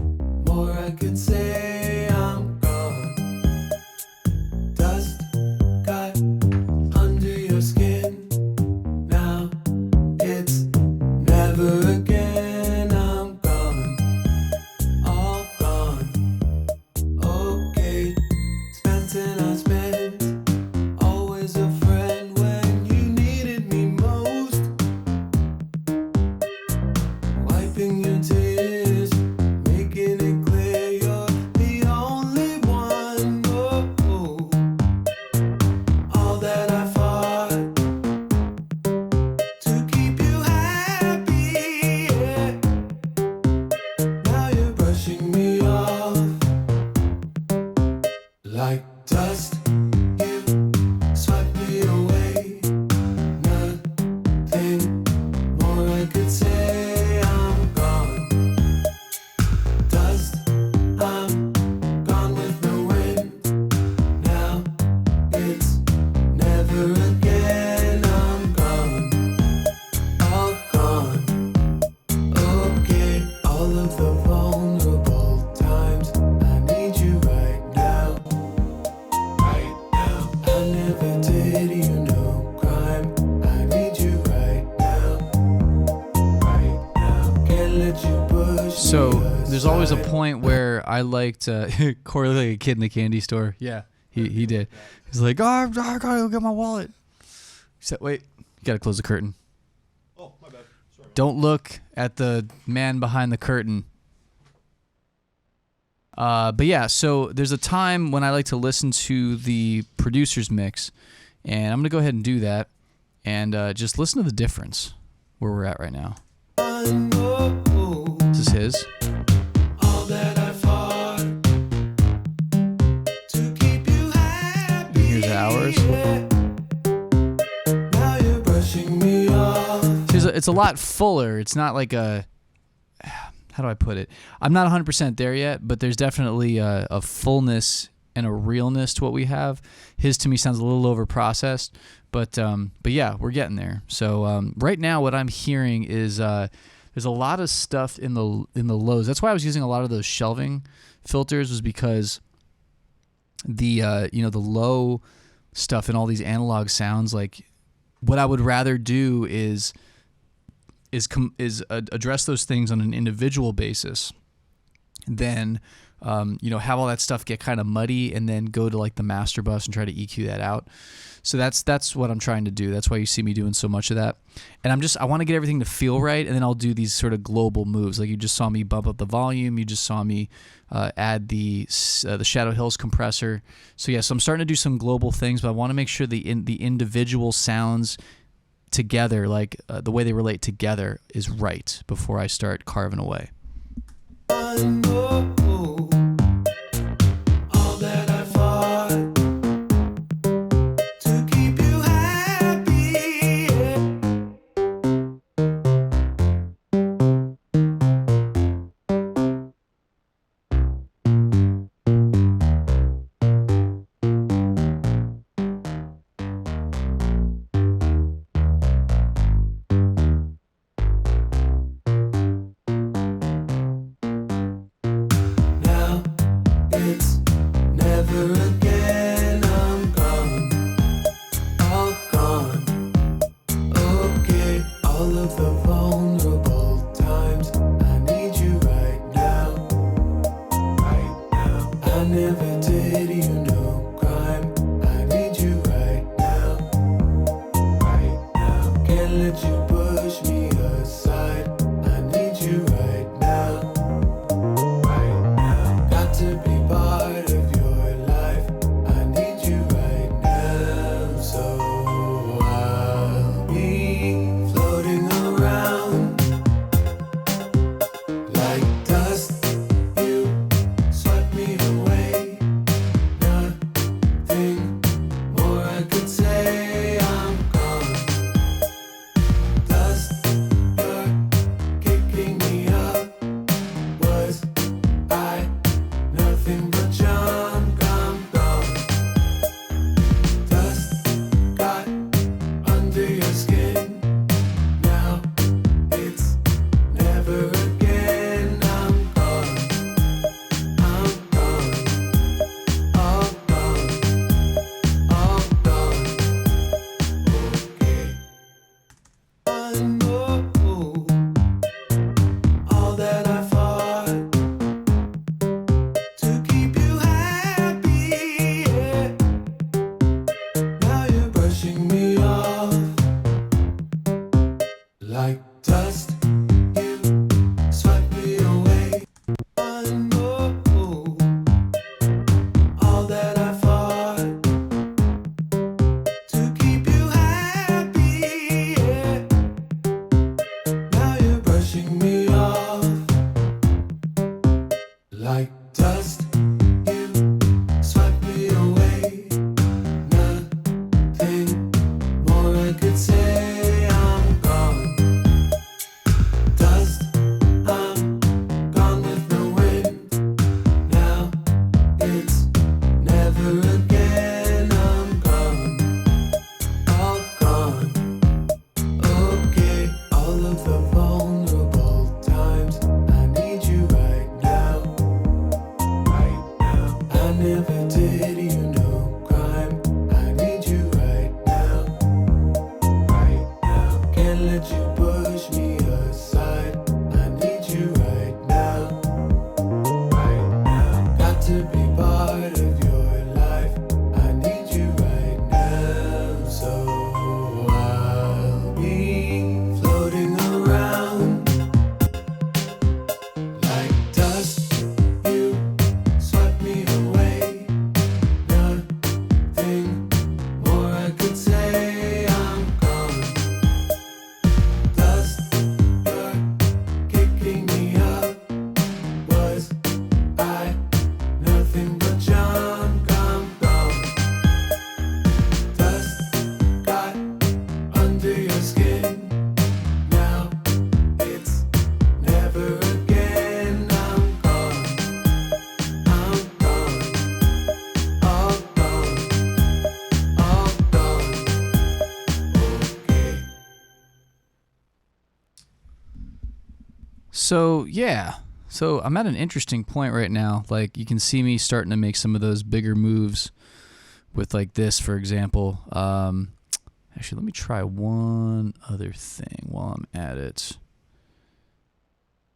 more I could say. I'm gone. Dust got under your skin. Now it's never again. I'm gone, all gone. Okay, spent and unspent. Always a friend when you needed me most. Wiping your tears, making it clear you're the only one. Oh, all that I fought to keep you happy. Yeah. Now you're brushing me off like dust. You swept me away. Nothing more I could say. I'm gone. Dust, I'm gone with the wind. Now it's never again. I'm gone, all gone. Okay, all of the vulnerable times. I need you right now. Right now. I never did you no crime. I need you right now. Right now. Can't let you push So me there's always a aside. point where I liked Corey looked like a kid in the candy store. Yeah, he did. He's like, oh, I gotta go get my wallet. He said, wait, you gotta close the curtain. Oh, my bad. Sorry. Don't look at the man behind the curtain. But yeah, so there's a time when I like to listen to the producer's mix, and I'm gonna go ahead and do that, and just listen to the difference where we're at right now. Oh, This is his. all that I fought to keep you happy. And here's ours. Now you're brushing me off. It's a lot fuller. It's not like a, how do I put it? I'm not 100% there yet, but there's definitely a fullness and a realness to what we have. His to me sounds a little over processed, but yeah, we're getting there. So right now, what I'm hearing is there's a lot of stuff in the lows. That's why I was using a lot of those shelving filters, was because the the low stuff and all these analog sounds. Like, what I would rather do is address those things on an individual basis, then have all that stuff get kind of muddy, and then go to like the master bus and try to EQ that out. So that's what I'm trying to do. That's why you see me doing so much of that. And I want to get everything to feel right, and then I'll do these sort of global moves. Like you just saw me bump up the volume. You just saw me add the Shadow Hills compressor. So yeah, so I'm starting to do some global things, but I want to make sure the individual sounds together, like the way they relate together, is right before I start carving away. Oh, all that I fought to keep you happy. Now So yeah, so I'm at an interesting point right now. Like you can see me starting to make some of those bigger moves with like this, for example. Actually, let me try one other thing while I'm at it.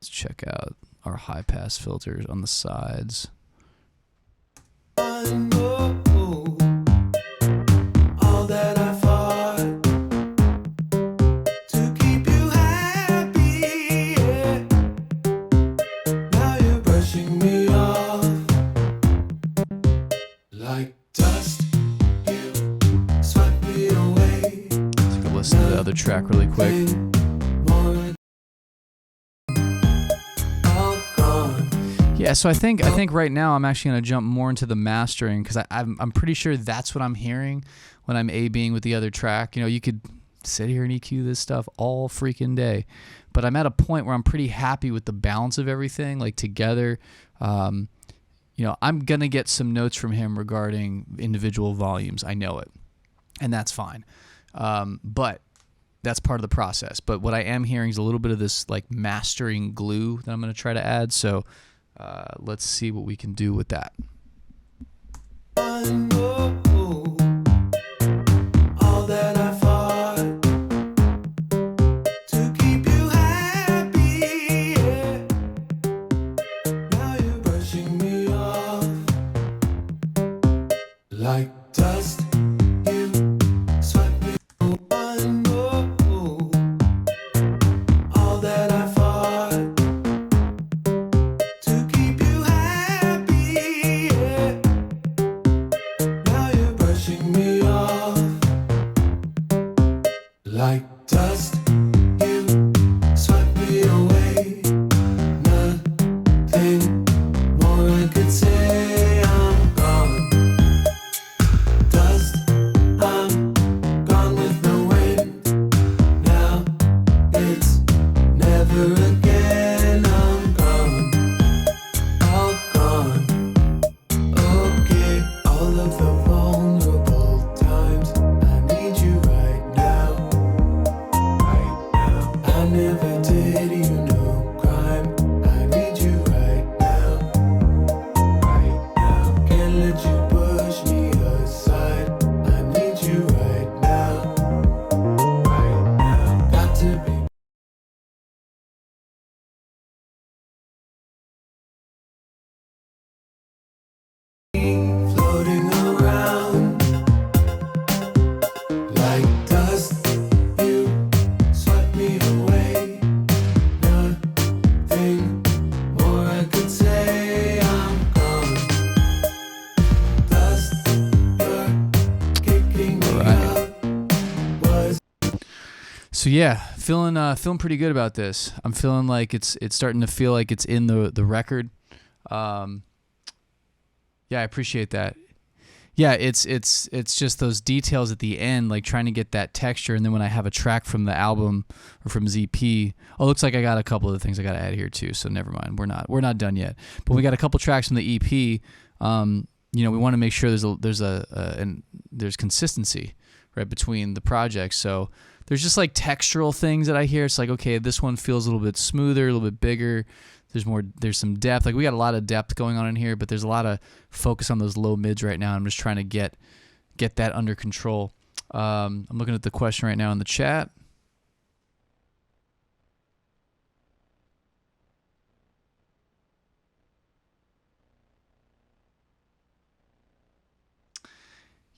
Let's check out our high pass filters on the sides. I know all that I fought to keep you happy. Yeah. Now you're brushing me off like dust. You swept me away. Let's take a listen to the other track really quick. Yeah, so I think right now I'm actually gonna jump more into the mastering because I'm pretty sure that's what I'm hearing when I'm A-Bing with the other track. You know, you could sit here and EQ this stuff all freaking day, but I'm at a point where I'm pretty happy with the balance of everything, like together. You know, I'm gonna get some notes from him regarding individual volumes. I know it, and that's fine. But that's part of the process. But what I am hearing is a little bit of this like mastering glue that I'm gonna try to add. So. Let's see what we can do with that. I know all that I fought to keep you happy. Yeah. Now you're brushing me off like dust. You swept me. I know all that I fought. Like dust, you swept me away. Nothing more I could say. I'm gone. Dust, I'm gone with the wind. Now it's never again. I'm gone, all gone. Okay, all of the vulnerable times. I need you right now. I never did you no crime. I need you right now. Right now. Can't let you push me aside. I need you right now. Right now. Got to be floating around like dust. You swept me away. Nothing more I could say. I'm gone. Dust, you're kicking me out. Was So yeah, feeling pretty good about this. I'm feeling like it's starting to feel like it's in the record. Yeah, I appreciate that. Yeah, it's just those details at the end, like trying to get that texture, and then when I have a track from the album or from ZP, oh, looks like I got a couple of things I got to add here too. So never mind, we're not done yet. But we got a couple tracks from the EP. You know, we want to make sure there's consistency right between the projects. So there's just like textural things that I hear. It's like, okay, this one feels a little bit smoother, a little bit bigger. There's some depth. Like we got a lot of depth going on in here, but there's a lot of focus on those low mids right now. I'm just trying to get that under control. I'm looking at the question right now in the chat.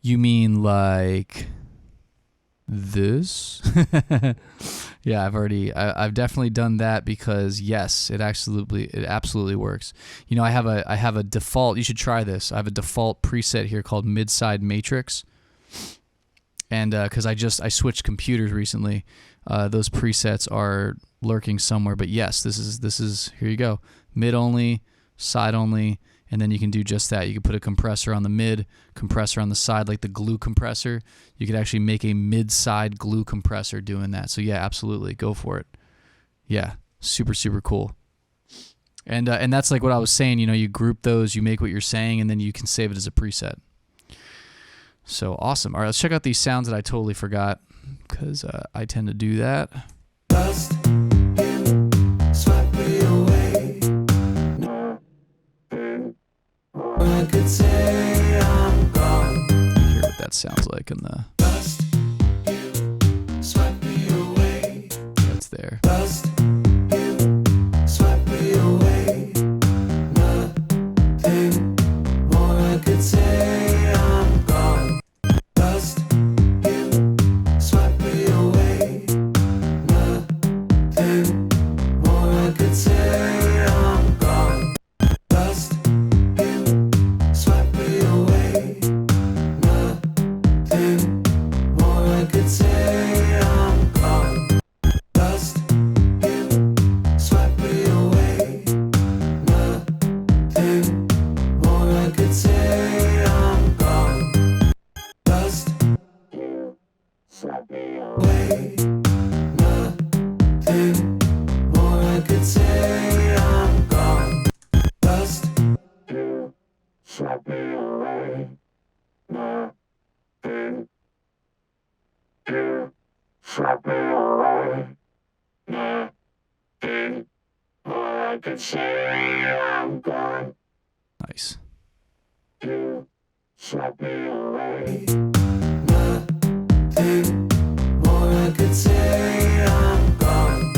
You mean like this? Yeah, I've definitely done that because yes, it absolutely works. You know, I have a default. You should try this. I have a default preset here called Mid-Side Matrix, and because I switched computers recently, those presets are lurking somewhere. But yes, this is here you go. Mid only, side only. And then you can do just that. You can put a compressor on the mid, compressor on the side, like the glue compressor. You could actually make a mid-side glue compressor doing that. So yeah, absolutely, go for it. Yeah, super, super cool. And that's like what I was saying. You know, you group those, you make what you're saying, and then you can save it as a preset. So awesome. All right, let's check out these sounds that I totally forgot because I tend to do that. dust, you swept me sounds like in the. Dust, you swept me away. That's there. Dust, you swept me away. Nothing more I could say. I'm gone. Dust, you swept me away. Nothing more I could say. I'm gone. Dust, you swept me away. Nothing more I could say. I'm gone. Dust, you swept me away. Nothing more I could say. I'm gone. Dust, you swept me away. Nothing more I could say. I'm gone. Dust, you swept me away. Nothing, you swept me away. Nothing more I could say. I'm gone. Nice. You swept me away. Nothing more I could say. I'm gone.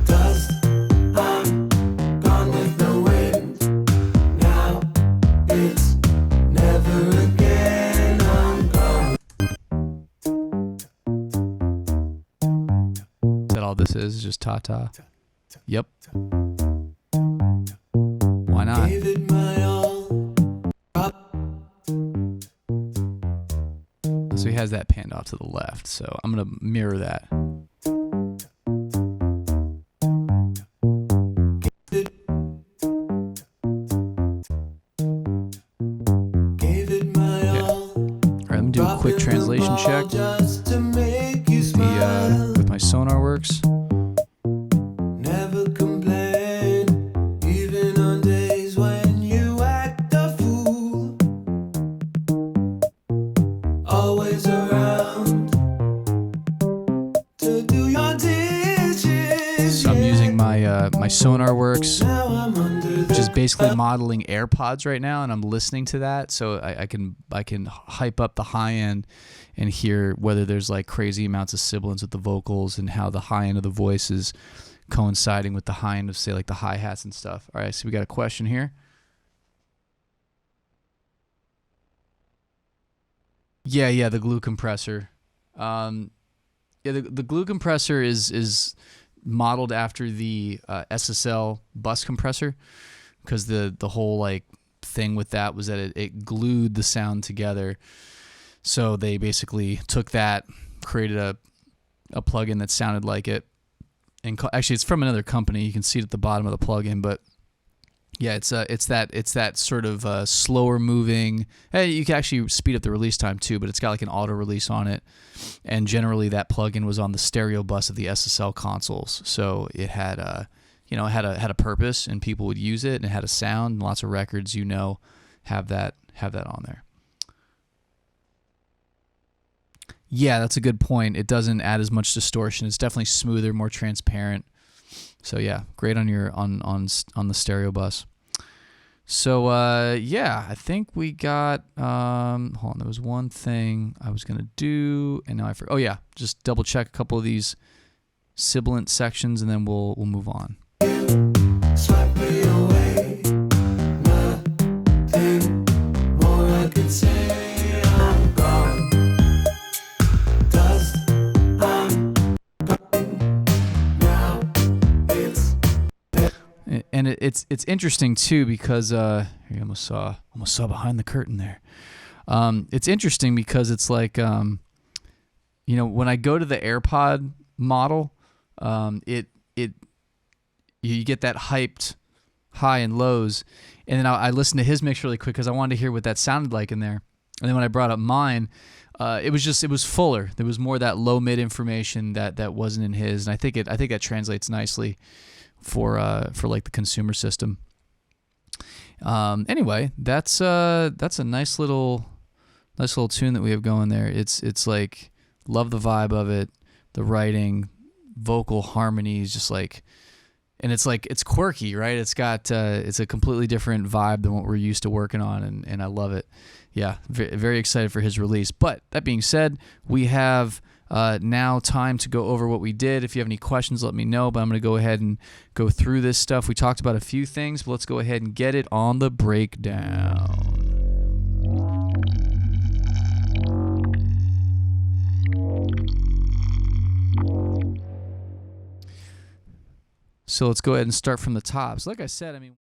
Dust, I'm gone with the wind. Now it's never again. I'm gone. Is that all this is? Just ta-ta? Yep. Why not? Gave it my all. So he has that panned off to the left. So I'm going to mirror that. Gave it my all. All right, let me do a quick translation check. Just to make you smile. With my sonar works. Never complain, even on days when you act a fool. Always around to do your dishes. So I'm using my sonar works, Now I'm under which is the basically modeling AirPods right now, and I'm listening to that, so I can hype up the high end and hear whether there's like crazy amounts of sibilance with the vocals and how the high end of the voice is coinciding with the high end of, say, like the hi-hats and stuff. All right, so we got a question here. Yeah, the glue compressor. The glue compressor is modeled after the SSL bus compressor, because the whole like thing with that was that it glued the sound together. So they basically took that, created a plugin that sounded like it, and actually it's from another company. You can see it at the bottom of the plugin, but yeah, it's that sort of slower moving. Hey, you can actually speed up the release time too, but it's got like an auto release on it. And generally, that plugin was on the stereo bus of the SSL consoles, so it had had a purpose, and people would use it, and it had a sound. And lots of records, have that on there. Yeah, that's a good point. It doesn't add as much distortion. It's definitely smoother, more transparent. So yeah, great on your on the stereo bus. So I think we got hold on, there was one thing I was gonna do and now I forgot. Oh yeah, just double check a couple of these sibilant sections and then we'll move on. swept me away. Nothing more I could say. I'm gone. Dust, I'm gone. Now it's And it's interesting too because you almost saw behind the curtain there. It's interesting because it's like when I go to the AirPod model, you get that hyped high and lows, and then I listened to his mix really quick because I wanted to hear what that sounded like in there. And then when I brought up mine, it was fuller. There was more of that low mid information that wasn't in his, and I think that translates nicely for like the consumer system. Anyway, that's a nice little tune that we have going there. It's like, love the vibe of it, the writing, vocal harmonies, just like and it's like it's quirky, right? It's got it's a completely different vibe than what we're used to working on, and I love it. Yeah, very excited for his release. But that being said, we have now time to go over what we did. If you have any questions, let me know. But I'm going to go ahead and go through this stuff. We talked about a few things, but let's go ahead and get it on the breakdown. So let's go ahead and start from the top. So like I said, I mean,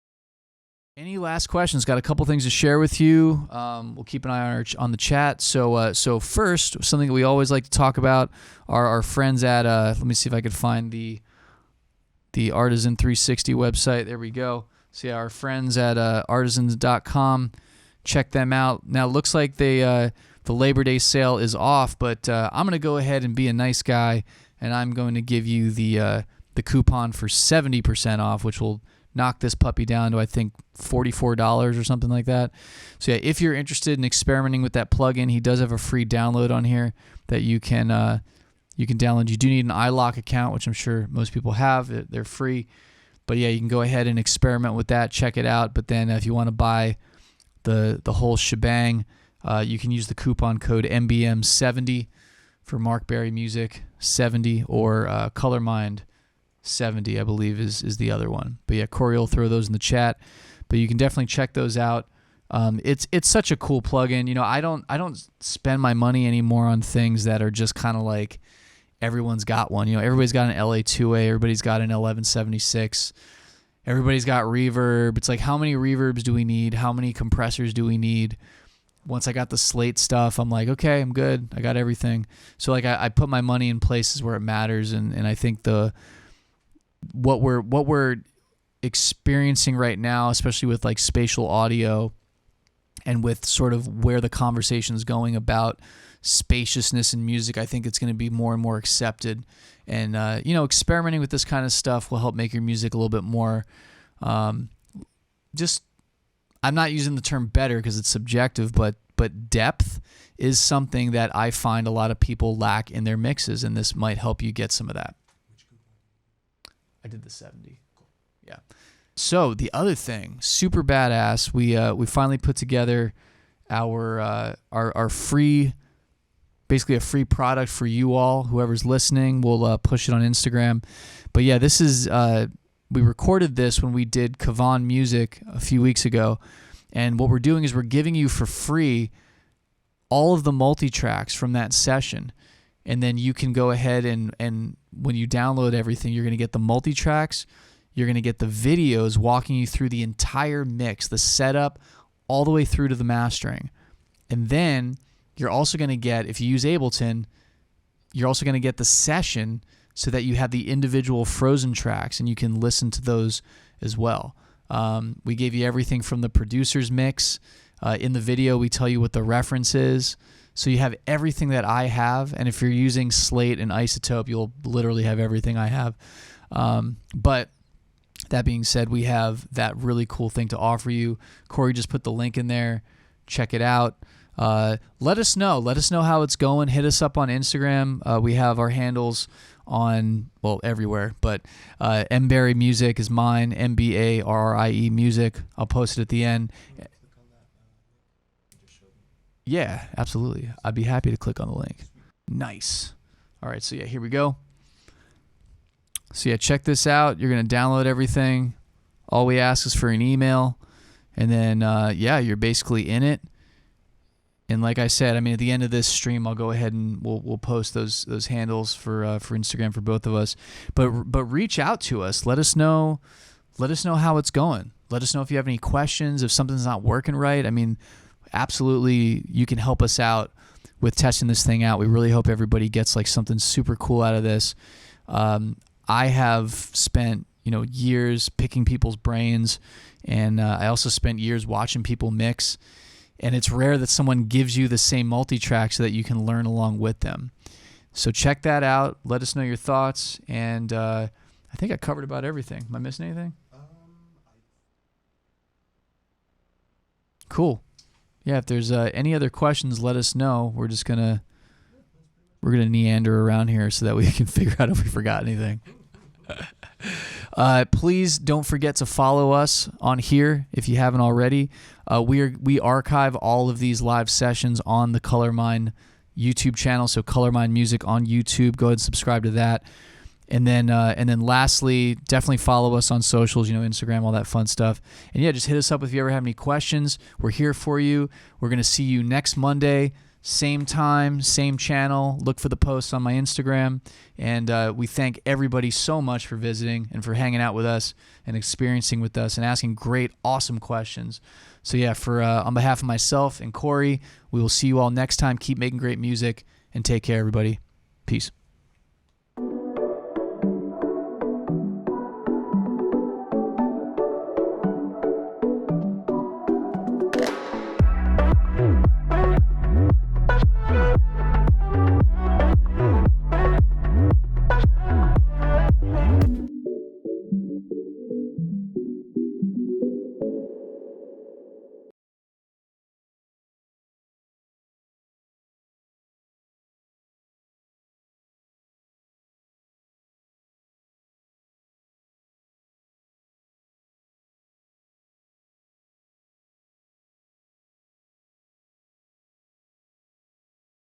any last questions? Got a couple things to share with you. We'll keep an eye on the chat. So first, something that we always like to talk about are our friends at, let me see if I could find the Artisan 360 website. There we go. So yeah, our friends at artisans.com. Check them out. Now it looks like the Labor Day sale is off, but I'm going to go ahead and be a nice guy, and I'm going to give you the coupon for 70% off, which will knock this puppy down to, I think, $44 or something like that. So yeah, if you're interested in experimenting with that plugin, he does have a free download on here that you can download. You do need an iLock account, which I'm sure most people have. They're free. But yeah, you can go ahead and experiment with that, check it out. But then if you want to buy the whole shebang, you can use the coupon code MBM70 for Mark Barrie Music 70 or Colormind 70, I believe is the other one. But yeah, Corey will throw those in the chat. But you can definitely check those out. It's such a cool plugin. You know, I don't spend my money anymore on things that are just kind of like everyone's got one. You know, everybody's got an LA2A, everybody's got an 1176, everybody's got reverb. It's like, how many reverbs do we need? How many compressors do we need? Once I got the Slate stuff, I'm like, okay, I'm good. I got everything. So like I put my money in places where it matters, and I think what we're experiencing right now, especially with like spatial audio and with sort of where the conversation is going about spaciousness in music, I think it's going to be more and more accepted. And experimenting with this kind of stuff will help make your music a little bit more just, I'm not using the term better because it's subjective, but depth is something that I find a lot of people lack in their mixes, and this might help you get some of that. I did the 70. Yeah. So the other thing, super badass. We finally put together our free, basically a free product for you all. Whoever's listening, we'll push it on Instagram. But yeah, this is we recorded this when we did Kavan Music a few weeks ago, and what we're doing is we're giving you for free all of the multi-tracks from that session. And then you can go ahead and when you download everything, you're going to get the multi-tracks, you're going to get the videos walking you through the entire mix, the setup, all the way through to the mastering. And then you're also going to get, if you use Ableton, you're also going to get the session so that you have the individual frozen tracks and you can listen to those as well. We gave you everything from the producer's mix. In the video, we tell you what the reference is. So you have everything that I have, and if you're using Slate and Isotope, you'll literally have everything I have. But that being said, we have that really cool thing to offer you. Corey just put the link in there. Check it out. Let us know. Let us know how it's going. Hit us up on Instagram. We have our handles on, well, everywhere. But Barrie Music is mine, MBARRIE Music. I'll post it at the end. Yeah, absolutely. I'd be happy to click on the link. Nice. All right, so yeah, here we go. So yeah, check this out. You're going to download everything. All we ask is for an email. And then, you're basically in it. And like I said, I mean, at the end of this stream, I'll go ahead and we'll post those handles for Instagram for both of us. But reach out to us. Let us know how it's going. Let us know if you have any questions, if something's not working right. I mean, absolutely, you can help us out with testing this thing out. We really hope everybody gets like something super cool out of this. I have spent years picking people's brains, and I also spent years watching people mix. And it's rare that someone gives you the same multi-track so that you can learn along with them. So check that out. Let us know your thoughts, and I think I covered about everything. Am I missing anything? Cool. Yeah, if there's any other questions, let us know. We're gonna neander around here so that we can figure out if we forgot anything. Please don't forget to follow us on here if you haven't already. We archive all of these live sessions on the Colormine YouTube channel, so Colormine Music on YouTube. Go ahead and subscribe to that. And then lastly, definitely follow us on socials, Instagram, all that fun stuff. And yeah, just hit us up if you ever have any questions. We're here for you. We're going to see you next Monday, same time, same channel. Look for the posts on my Instagram. And we thank everybody so much for visiting and for hanging out with us and experiencing with us and asking great, awesome questions. So yeah, on behalf of myself and Corey, we will see you all next time. Keep making great music and take care, everybody. Peace.